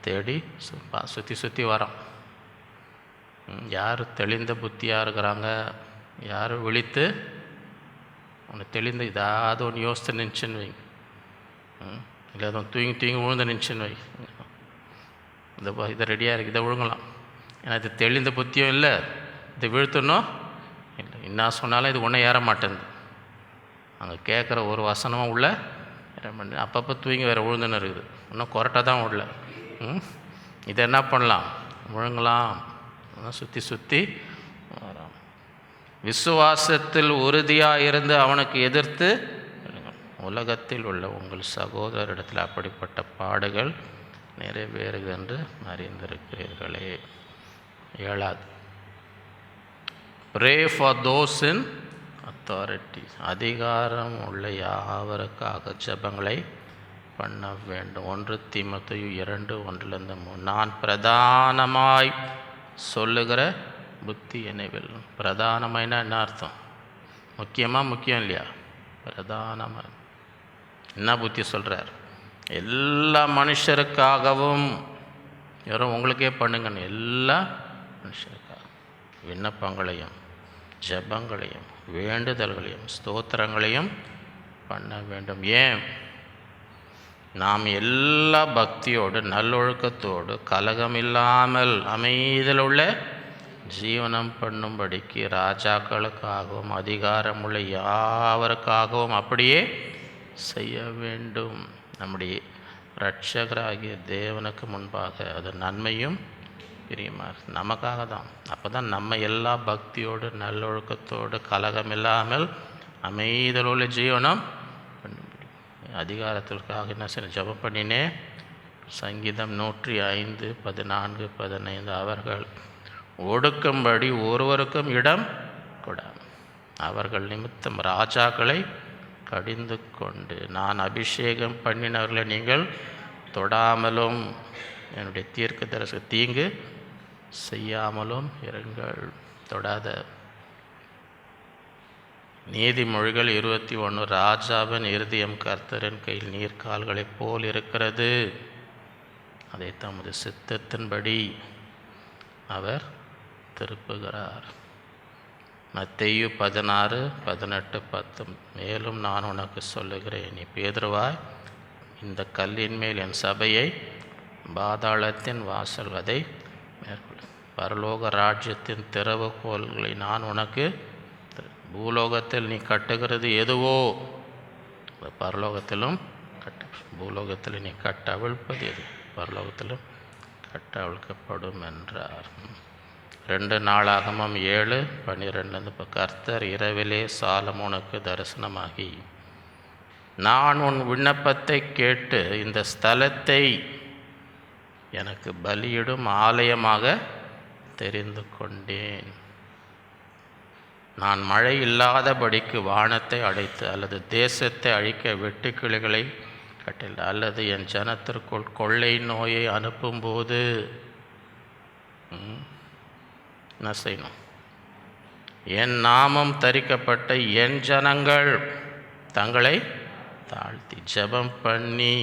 தேடி சுற்றி சுற்றி வரோம். யார் தெளிந்த புத்தியாக இருக்கிறாங்க, யார் விழித்து உனக்கு தெளிந்து இதாவது ஒன்று யோசித்து நினச்சின்னு வை, இல்லை அதுவும் தூங்கி தூங்கி விழுந்து நினச்சின்னு வை, இதை ரெடியாக இருக்குது, இதை விழுங்கலாம். ஏன்னா இது தெளிந்த புத்தியும் இல்லை, இதை வீழ்த்தணும் இல்லை. என்ன சொன்னாலும் இது ஒன்றும் ஏற மாட்டேங்குது. அங்கே கேட்குற ஒரு வசனமும் உள்ள ஏற மாட்டேங்குது. அப்பப்போ தூங்கி வேறு விழுந்துன்னு இருக்குது, இன்னும் கொரட்டாக தான் உள்ள. இதை என்ன பண்ணலாம், முழுங்கலாம். சுற்றி சுற்றி வரோம். விசுவாசத்தில் உறுதியாக இருந்து அவனுக்கு எதிர்த்து உலகத்தில் உள்ள உங்கள் சகோதரரிடத்தில் அப்படிப்பட்ட பாடுகள் நிறைவேறுகிறது என்று அறிந்திருக்கிறீர்களே. 7வது, pray for those in authority. அதிகாரம் உள்ள யாவருக்காக ஜெபங்களை பண்ண வேண்டும். 1 தீமோத்தேயு 2:1-3. நான் பிரதானமாய் சொல்லுகிற புத்தி என்னைவில். பிரதானமாய்னா என்ன அர்த்தம்? முக்கியமாக முக்கியம் இல்லையா? பிரதானமாக என்ன புத்தி சொல்கிறார்? எல்லா மனுஷருக்காகவும், யாரும் உங்களுக்கே பண்ணுங்கன்னு, எல்லா மனுஷருக்காக விண்ணப்பங்களையும் ஜெபங்களையும் வேண்டுதல்களையும் ஸ்தோத்திரங்களையும் பண்ண வேண்டும். ஏன்? நாம் எல்லா பக்தியோடு நல்லொழுக்கத்தோடு கலகம் இல்லாமல் அமைதியில் உள்ள ஜீவனம் பண்ணும்படிக்கு ராஜாக்களுக்காகவும் அதிகாரமுள்ள யாவருக்காகவும் அப்படியே செய்ய வேண்டும். நம்முடைய இரட்சகராகிய தேவனுக்கு முன்பாக அது நன்மையும் பிரியமாக நமக்காக தான். அப்போ தான் நம்ம எல்லா பக்தியோடு நல்லொழுக்கத்தோடு கலகம் இல்லாமல் அமைதியில் உள்ள ஜீவனம் அதிகாரத்திற்காக என்ன செய்ய ஜெபம் பண்ணினே. சங்கீதம் 105:14-15. அவர்கள் ஒடுக்கும்படி ஒருவருக்கும் இடம் கொடாமல் அவர்கள் நிமித்தம் ராஜாக்களை கடிந்து கொண்டு நான் அபிஷேகம் பண்ணினவர்களை நீங்கள் தொடாமலும் என்னுடைய தீர்க்கதரிசி தீங்கு செய்யாமலும் இருங்கள். தொடாத. நீதிமொழிகள் 21. ராஜாவின் இருதயம் கர்த்தரின் கையில் நீர்க்கால்களைப் போல் இருக்கிறது, அதை தமது சித்தத்தின்படி அவர் திருப்புகிறார். மத்தேயு 16:18-10. மேலும் நான் உனக்கு சொல்லுகிறேன், நீ பேதுருவாய், இந்த கல்லின் மேல் என் சபையை பாதாளத்தின் வாசல் அதை மேற்கொள். பரலோக ராஜ்யத்தின் திறவுகோல்களை நான் உனக்கு, பூலோகத்தில் நீ கட்டுகிறது எதுவோ பரலோகத்திலும் கட்டு, பூலோகத்தில் நீ கட்ட அவிழ்ப்பது எது பரலோகத்திலும் கட்ட அவிழ்க்கப்படும் என்றார். 2 நாளாகமம் 7:12. கர்த்தர் இரவிலே சாலமோனுக்கு தரிசனமாகி, நான் உன் விண்ணப்பத்தை கேட்டு இந்த ஸ்தலத்தை எனக்கு பலியிடும் ஆலயமாக தெரிந்து கொண்டேன். நான் மழை இல்லாதபடிக்கு வானத்தை அடைத்து அல்லது தேசத்தை அழிக்க வெட்டுக்கிளிகளை கட்டில் அல்லது என் ஜனத்திற்குள் கொள்ளை நோயை அனுப்பும்போது என்ன செய்யணும்? என் நாமம் தரிக்கப்பட்ட என் ஜனங்கள் தங்களை தாழ்த்தி ஜெபம் பண்ணி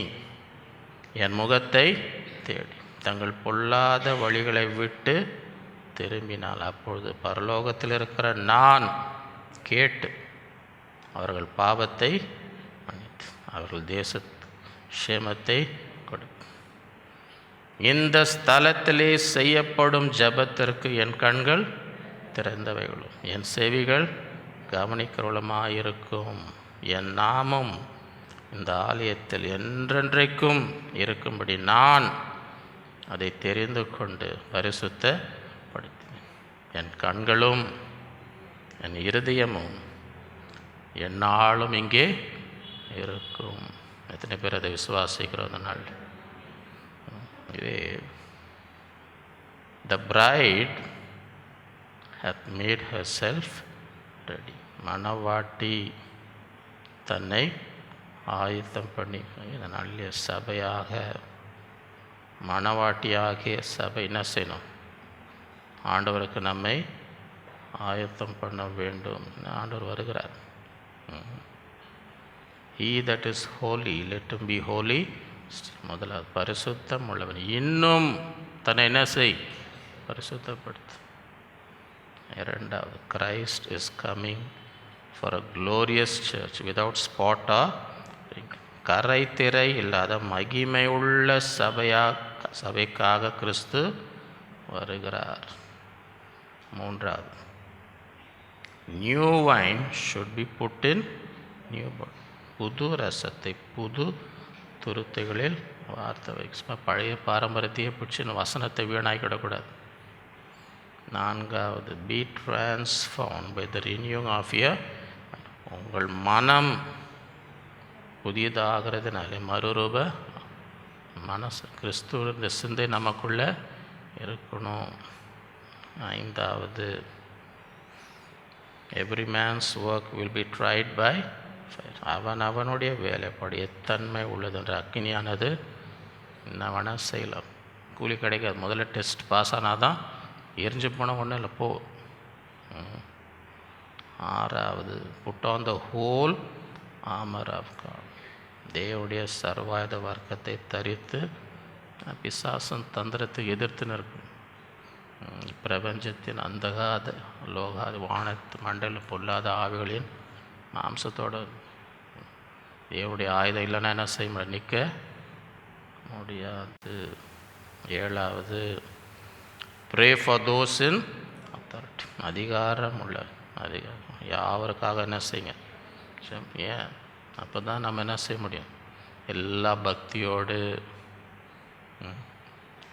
என் முகத்தை தேடி தங்கள் பொல்லாத வழிகளை விட்டு திரும்பினால் அப்பொழுது பரலோகத்தில் இருக்கிற நான் கேட்டு அவர்கள் பாவத்தை மன்னித்து அவர்கள் தேச சேமத்தை கொடுப்பேன். இந்த ஸ்தலத்திலே செய்யப்படும் ஜெபத்திற்கு என் கண்கள் திறந்தவைகளும் என் செவிகள் கவனிக்கிறவளுமாயிருக்கும். என் நாமம் இந்த ஆலயத்தில் என்றென்றைக்கும் இருக்கும்படி நான் அதை தெரிந்து கொண்டு பரிசுத்தப்படுத்தினேன். என் கண்களும் என் இருதயமும் எந்நாளும் இங்கே இருக்கும். எத்தனை பேர் அதை விசுவாசிக்கிறோம்? அந்த நாள் இதே the bride hath made herself ready. மணவாட்டி தன்னை ஆயத்தம் பண்ணி இந்த நாளிலே சபையாக மணவாட்டியாகிய சபை என்ன செய்யணும்? ஆண்டவருக்கு நம்மை ஆயத்தம் பண்ண வேண்டும். ஆண்டவர் வருகிறார். He that is holy, let him be holy முதலாவது பரிசுத்தம் உள்ளவன். இன்னும் தன்னை என்ன செய்? பரிசுத்தப்படுத்து. இரண்டாவது, Christ is coming for a glorious church without spot or கரை திரை இல்லாத மகிமை உள்ள சபைக்காக கிறிஸ்து வருகிறார். மூன்றாவது, new wine should be put in new bottle. புது ரசத்தை புது துருத்தைகளில் வார்த்தை வைக்க. பழைய பாரம்பரியத்தையே பிடிச்சி வசனத்தை வீணாக்கிடக்கூடாது. நான்காவது, be transformed by the renewing of your. உங்கள் மனம் புதியதாகிறதுனாலே மறுரூப மனசு கிறிஸ்துவ இந்த சிந்தை நமக்குள்ளே இருக்கணும். ஐந்தாவது, every man's work will be tried by fire. அவனுடைய வேலைப்படி எத்தன்மை உள்ளதுன்ற அக்கினியானது என்ன வேணால் செய்யலாம், கூலி கிடைக்காது. முதல்ல டெஸ்ட் பாஸ் ஆனால் தான், எரிஞ்சு போனால் ஒன்றும் இல்லை, போ. ஆறாவது, put on the whole armour of God. தேவனுடைய சர்வாயுத வர்க்கத்தை தரித்து பிசாசன் தந்திரத்துக்கு எதிர்த்து நிற்கும். பிரபஞ்சத்தின் அந்தகாத லோகாத வானத்து மண்டல பொல்லாத ஆவிகளின் மாம்சத்தோடு தேவனுடைய ஆயுதம் இல்லைன்னா என்ன செய்ய முடியாது, நிற்க முடியாது. ஏழாவது, pray for those in authority. அதிகாரம் உள்ள யாவருக்காக என்ன செய்யுங்க, ஏன் அப்போ தான் நம்ம என்ன செய்ய முடியும், எல்லா பக்தியோடு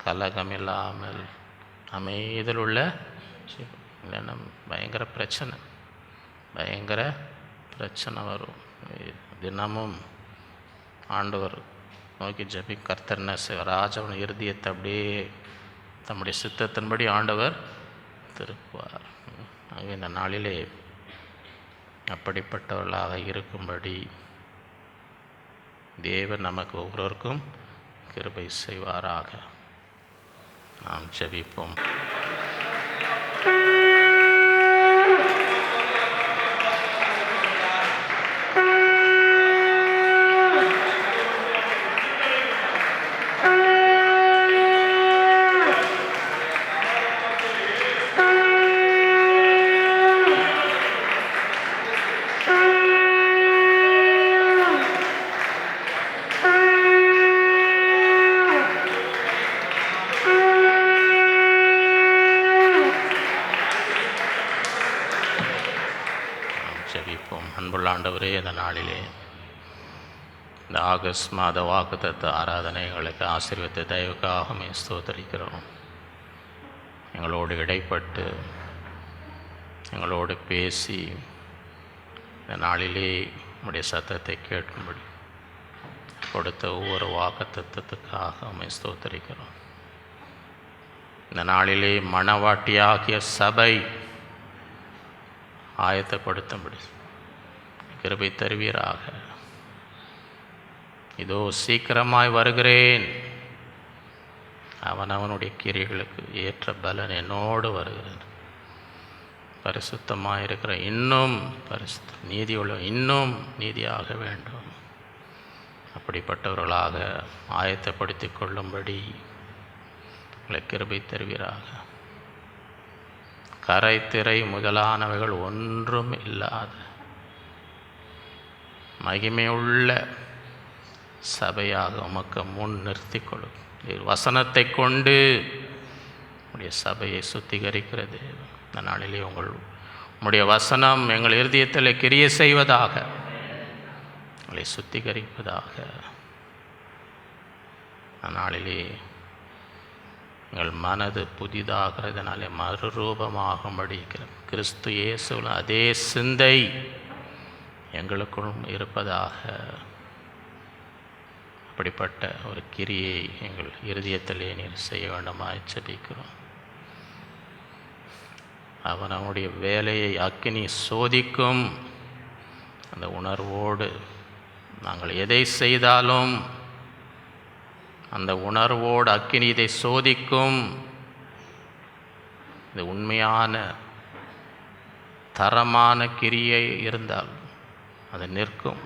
கலகம் இல்லாமல் அமைதியில் உள்ள. இல்லைன்னா பயங்கர பிரச்சனை வரும். தினமும் ஆண்டவர் நோக்கி ஜெபி கர்த்தர் என்ன செய்வார், ராஜாவின் இருதயத்தை அப்படியே தம்முடைய சித்தத்தின்படி ஆண்டவர் திருப்புவார். ஆகவே இந்த நாளிலே அப்படிப்பட்டவர்களாக இருக்கும்படி தேவன் நமக்கு ஒவ்வொருவருக்கும் கிருபை செய்வாராக. நாம் ஜெபிப்போம். அன்புள்ள ஆண்டவரே, இந்த நாளிலே இந்த ஆகஸ்ட் மாத வாக்குத்தத்த ஆராதனைகளுக்கு ஆசீர்வதித்த தயவுக்காக ஸ்தோத்திரிக்கிறோம். எங்களோடு இடைப்பட்டு எங்களோடு பேசி இந்த நாளிலே உம்முடைய சத்தத்தை கேட்கும்படி கொடுத்த ஒவ்வொரு வாக்குத்தத்தத்துக்காக ஸ்தோத்திரிக்கிறோம். இந்த நாளிலே மணவாட்டியாகிய சபை ஆயத்தப்படுத்தும்படி கிருபை தருவீராக. இதோ சீக்கிரமாய் வருகிறேன், அவனவனுடைய கிரியைகளுக்கு ஏற்ற பலன் என்னோடு வருகிறேன். பரிசுத்தமாக இருக்கிற இன்னும் நீதியுள்ள இன்னும் நீதியாக வேண்டும். அப்படிப்பட்டவர்களாக ஆயத்தப்படுத்தி கொள்ளும்படி உங்களை கிருபை தருவீராக. கரை திரை முதலானவைகள் ஒன்றும் இல்லாத மகிமையுள்ள சபையாக உமக்கு முன் நிறுத்தி கொள்ளும். வசனத்தை கொண்டு உடைய சபையை சுத்திகரிக்கிறது. இந்த நாளிலே உம்முடைய வசனம் எங்கள் இருதயத்தில் கிரியை செய்வதாக, உங்களை சுத்திகரிப்பதாக. இந்த நாளிலே எங்கள் மனது புதிதாகிறதுனாலே மறுரூபமாகும்படி கிறிஸ்து இயேசுவின் அதே சிந்தை எங்களுக்கும் இருப்பதாக. அப்படிப்பட்ட ஒரு கிரியை எங்கள் இருதயத்திலே நீர் செய்ய வேண்டுமாய் ஜெபிக்கிறோம். அவனுடைய வேலையை அக்கினி சோதிக்கும் அந்த உணர்வோடு நாங்கள் எதை செய்தாலும் அந்த உணர்வோடு அக்கினி இதை சோதிக்கும். இது உண்மையான தரமான கிரியை இருந்தால் அது நிற்கும்.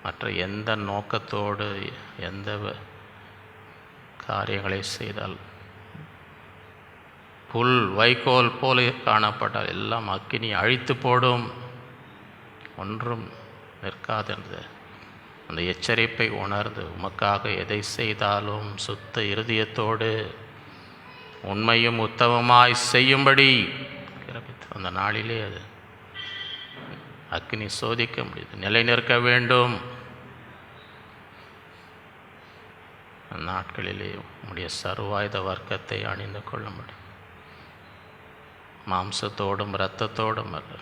மற்ற எந்த நோக்கத்தோடு எந்த காரியங்களை செய்தால் புல் வைக்கோல் போல காணப்பட்டால் எல்லாம் அக்கினி அழித்து போடும், ஒன்றும் நிற்காதென்று அந்த எச்சரிப்பை உணர்ந்து உமக்காக எதை செய்தாலும் சுத்த இருதயத்தோடு உண்மையும் உத்தமமாய் செய்யும்படி அந்த நாளிலே அது அக்கினி சோதிக்க முடியுது, நிலை நிற்க வேண்டும். நாட்களிலே உம்முடைய சர்வாயுத வர்க்கத்தை அணிந்து கொள்ள முடியும், மாம்சத்தோடும் இரத்தத்தோடும் அல்ல,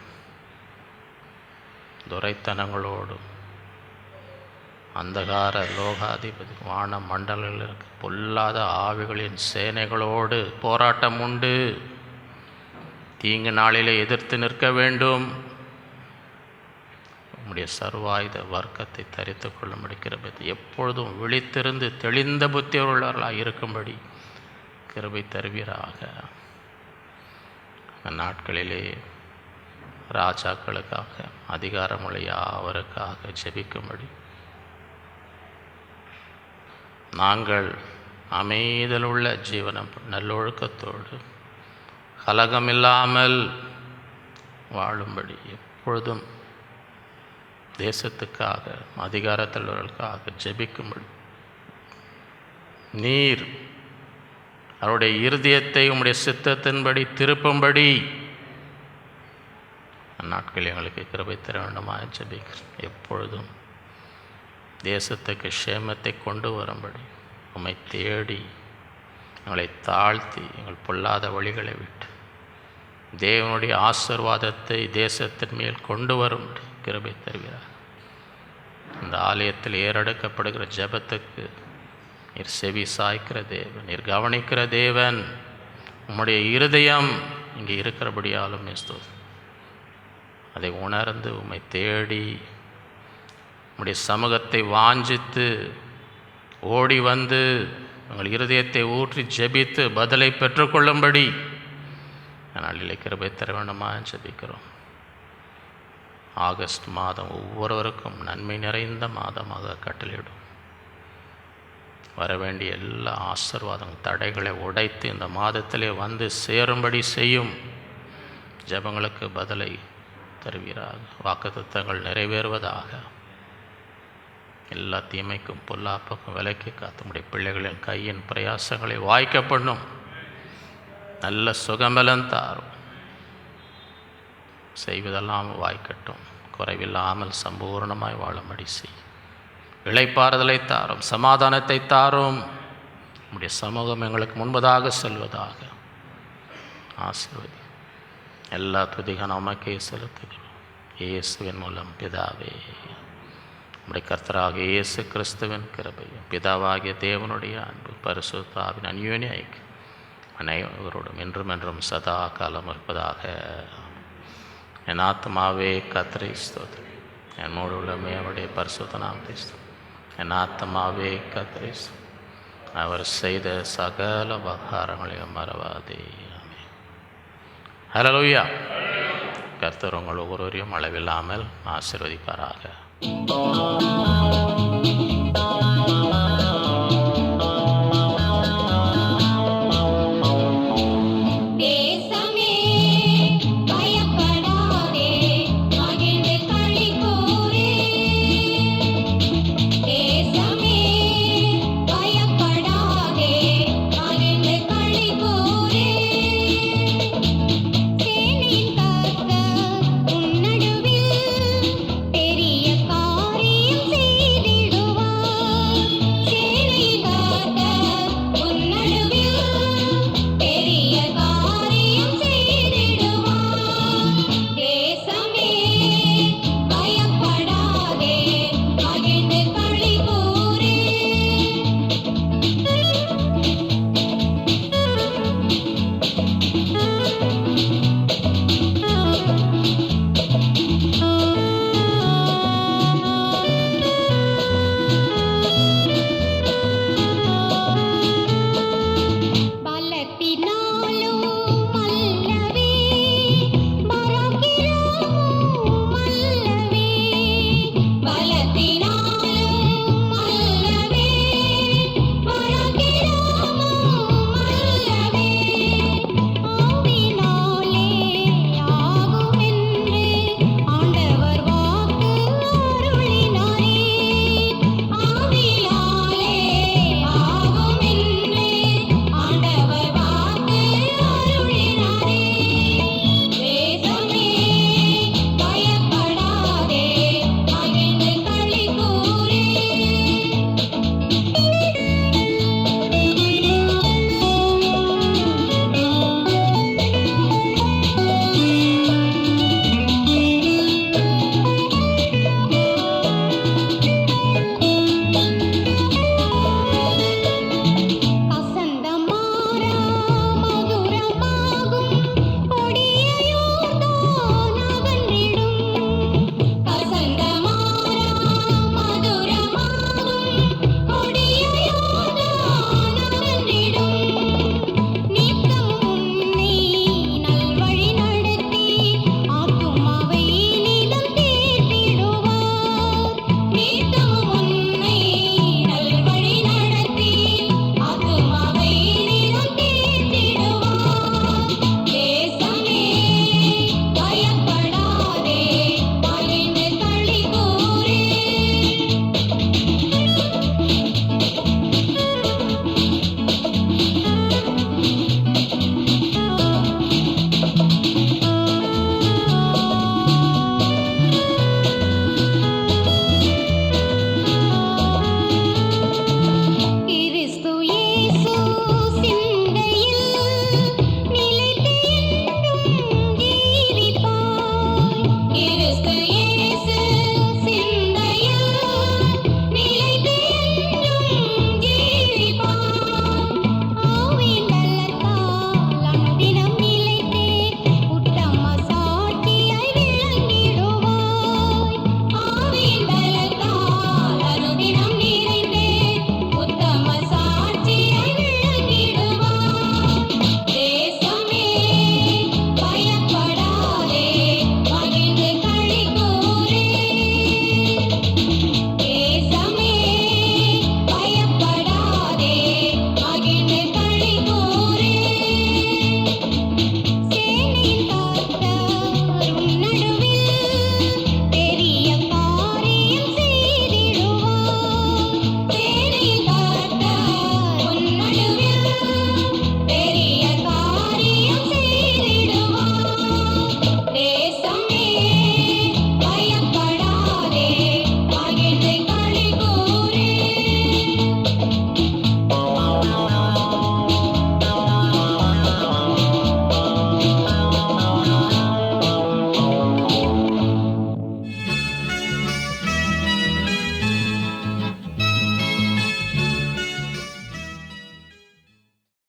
துரைத்தனங்களோடும் அந்தகார லோகாதிபதி வான மண்டலங்களில் இருக்க பொல்லாத ஆவிகளின் சேனைகளோடு போராட்டம் உண்டு. தீங்கு நாளிலே எதிர்த்து நிற்க வேண்டும். உம்முடைய சர்வாயுத வர்க்கத்தை தரித்து கொள்ள முடிக்கிறது. எப்பொழுதும் விழித்திருந்து தெளிந்த புத்தியுள்ளவர்களாக இருக்கும்படி கிருபை தருவீராக. அந்த நாட்களிலே ராஜாக்களுக்காக அதிகாரமுள்ள அவருக்காக ஜெபிக்கும்படி நாங்கள் அமைதலுள்ள ஜீவனம் நல்லொழுக்கத்தோடு கலகமில்லாமல் வாழும்படி எப்பொழுதும் தேசத்துக்காக அதிகாரத்தலைவர்களுக்காக ஜெபிக்கும்படி நீர் அவருடைய இருதயத்தை உம்முடைய சித்தத்தின்படி திருப்பும்படி அந்நாட்களில் எங்களுக்கு கிருபை தர வேண்டுமாக ஜெபிக்கிறேன். எப்பொழுதும் தேசத்துக்கு க்ஷேமத்தை கொண்டு வரும்படி உம்மை தேடி எங்களை தாழ்த்தி எங்கள் பொல்லாத வழிகளை விட்டு தேவனுடைய ஆசீர்வாதத்தை தேசத்தின் மேல் கொண்டு வரும்படி கிருபை தருகிறார். இந்த ஆலயத்தில் ஏறெடுக்கப்படுகிற ஜெபத்துக்கு நீர் செவி சாய்க்கிற தேவன், நீர் கவனிக்கிற தேவன். உம்முடைய இருதயம் இங்கே இருக்கிறபடியாலும் அதை உணர்ந்து உம்மை தேடி உம்முடைய சமூகத்தை வாஞ்சித்து ஓடி வந்து உங்கள் இருதயத்தை ஊற்றி ஜெபித்து பதிலை பெற்றுக்கொள்ளும்படி நாளிலே கிருபை தர வேண்டுமா ஜெபிக்கிறோம். ஆகஸ்ட் மாதம் ஒவ்வொருவருக்கும் நன்மை நிறைந்த மாதமாக கட்டளையிடும். வரவேண்டிய எல்லா ஆசீர்வாதம் தடைகளை உடைத்து இந்த மாதத்திலே வந்து சேரும்படி செய்யும். ஜெபங்களுக்கு பதிலை தருவீராக. வாக்குத்தத்தங்கள் நிறைவேறுவதாக. எல்லா தீமைக்கும் பொல்லாப்புக்கும் விலக்கி காத்துமுடைய பிள்ளைகளின் கையின் பிரயாசங்களை வாய்க்க பண்ணும். நல்ல சுகபலன் தாரும். செய்வதெல்லாம் வாய்க்கட்டும். குறைவில்லாமல் சம்பூர்ணமாய் வாழும்படி செய். இளைப்பாறுதலை தாரும், சமாதானத்தை தாரும். நம்முடைய சமூகம் எங்களுக்கு முன்பதாக செல்வதாக ஆசீர்வதி. எல்லா துதிகள் நமக்கே செலுத்துகிறோம் இயேசுவின் மூலம் பிதாவே. நம்முடைய கர்த்தராக இயேசு கிறிஸ்துவின் கிருபையும் பிதாவாகிய தேவனுடைய அன்பு பரிசுத்த ஆவியின் அந்யோன்ய ஐக்கியம் அனைவரோடும் என்றும் என்றும் சதா காலம் இருப்பதாக. என் ஆத்மாவே கர்த்தரை ஸ்தோத்திரி, என்னோடு உள்ளமே அவருடைய பரிசுத்த நாமத்தை ஸ்தோத்திரி. என் ஆத்மாவே கர்த்தரை அவர் செய்த சகல உபகாரங்களையும் மறவாதே. ஹல்லேலூயா. கர்த்தர் உங்கள் ஒவ்வொருவரையும் அளவில்லாமல் ஆசீர்வதிப்பாராக.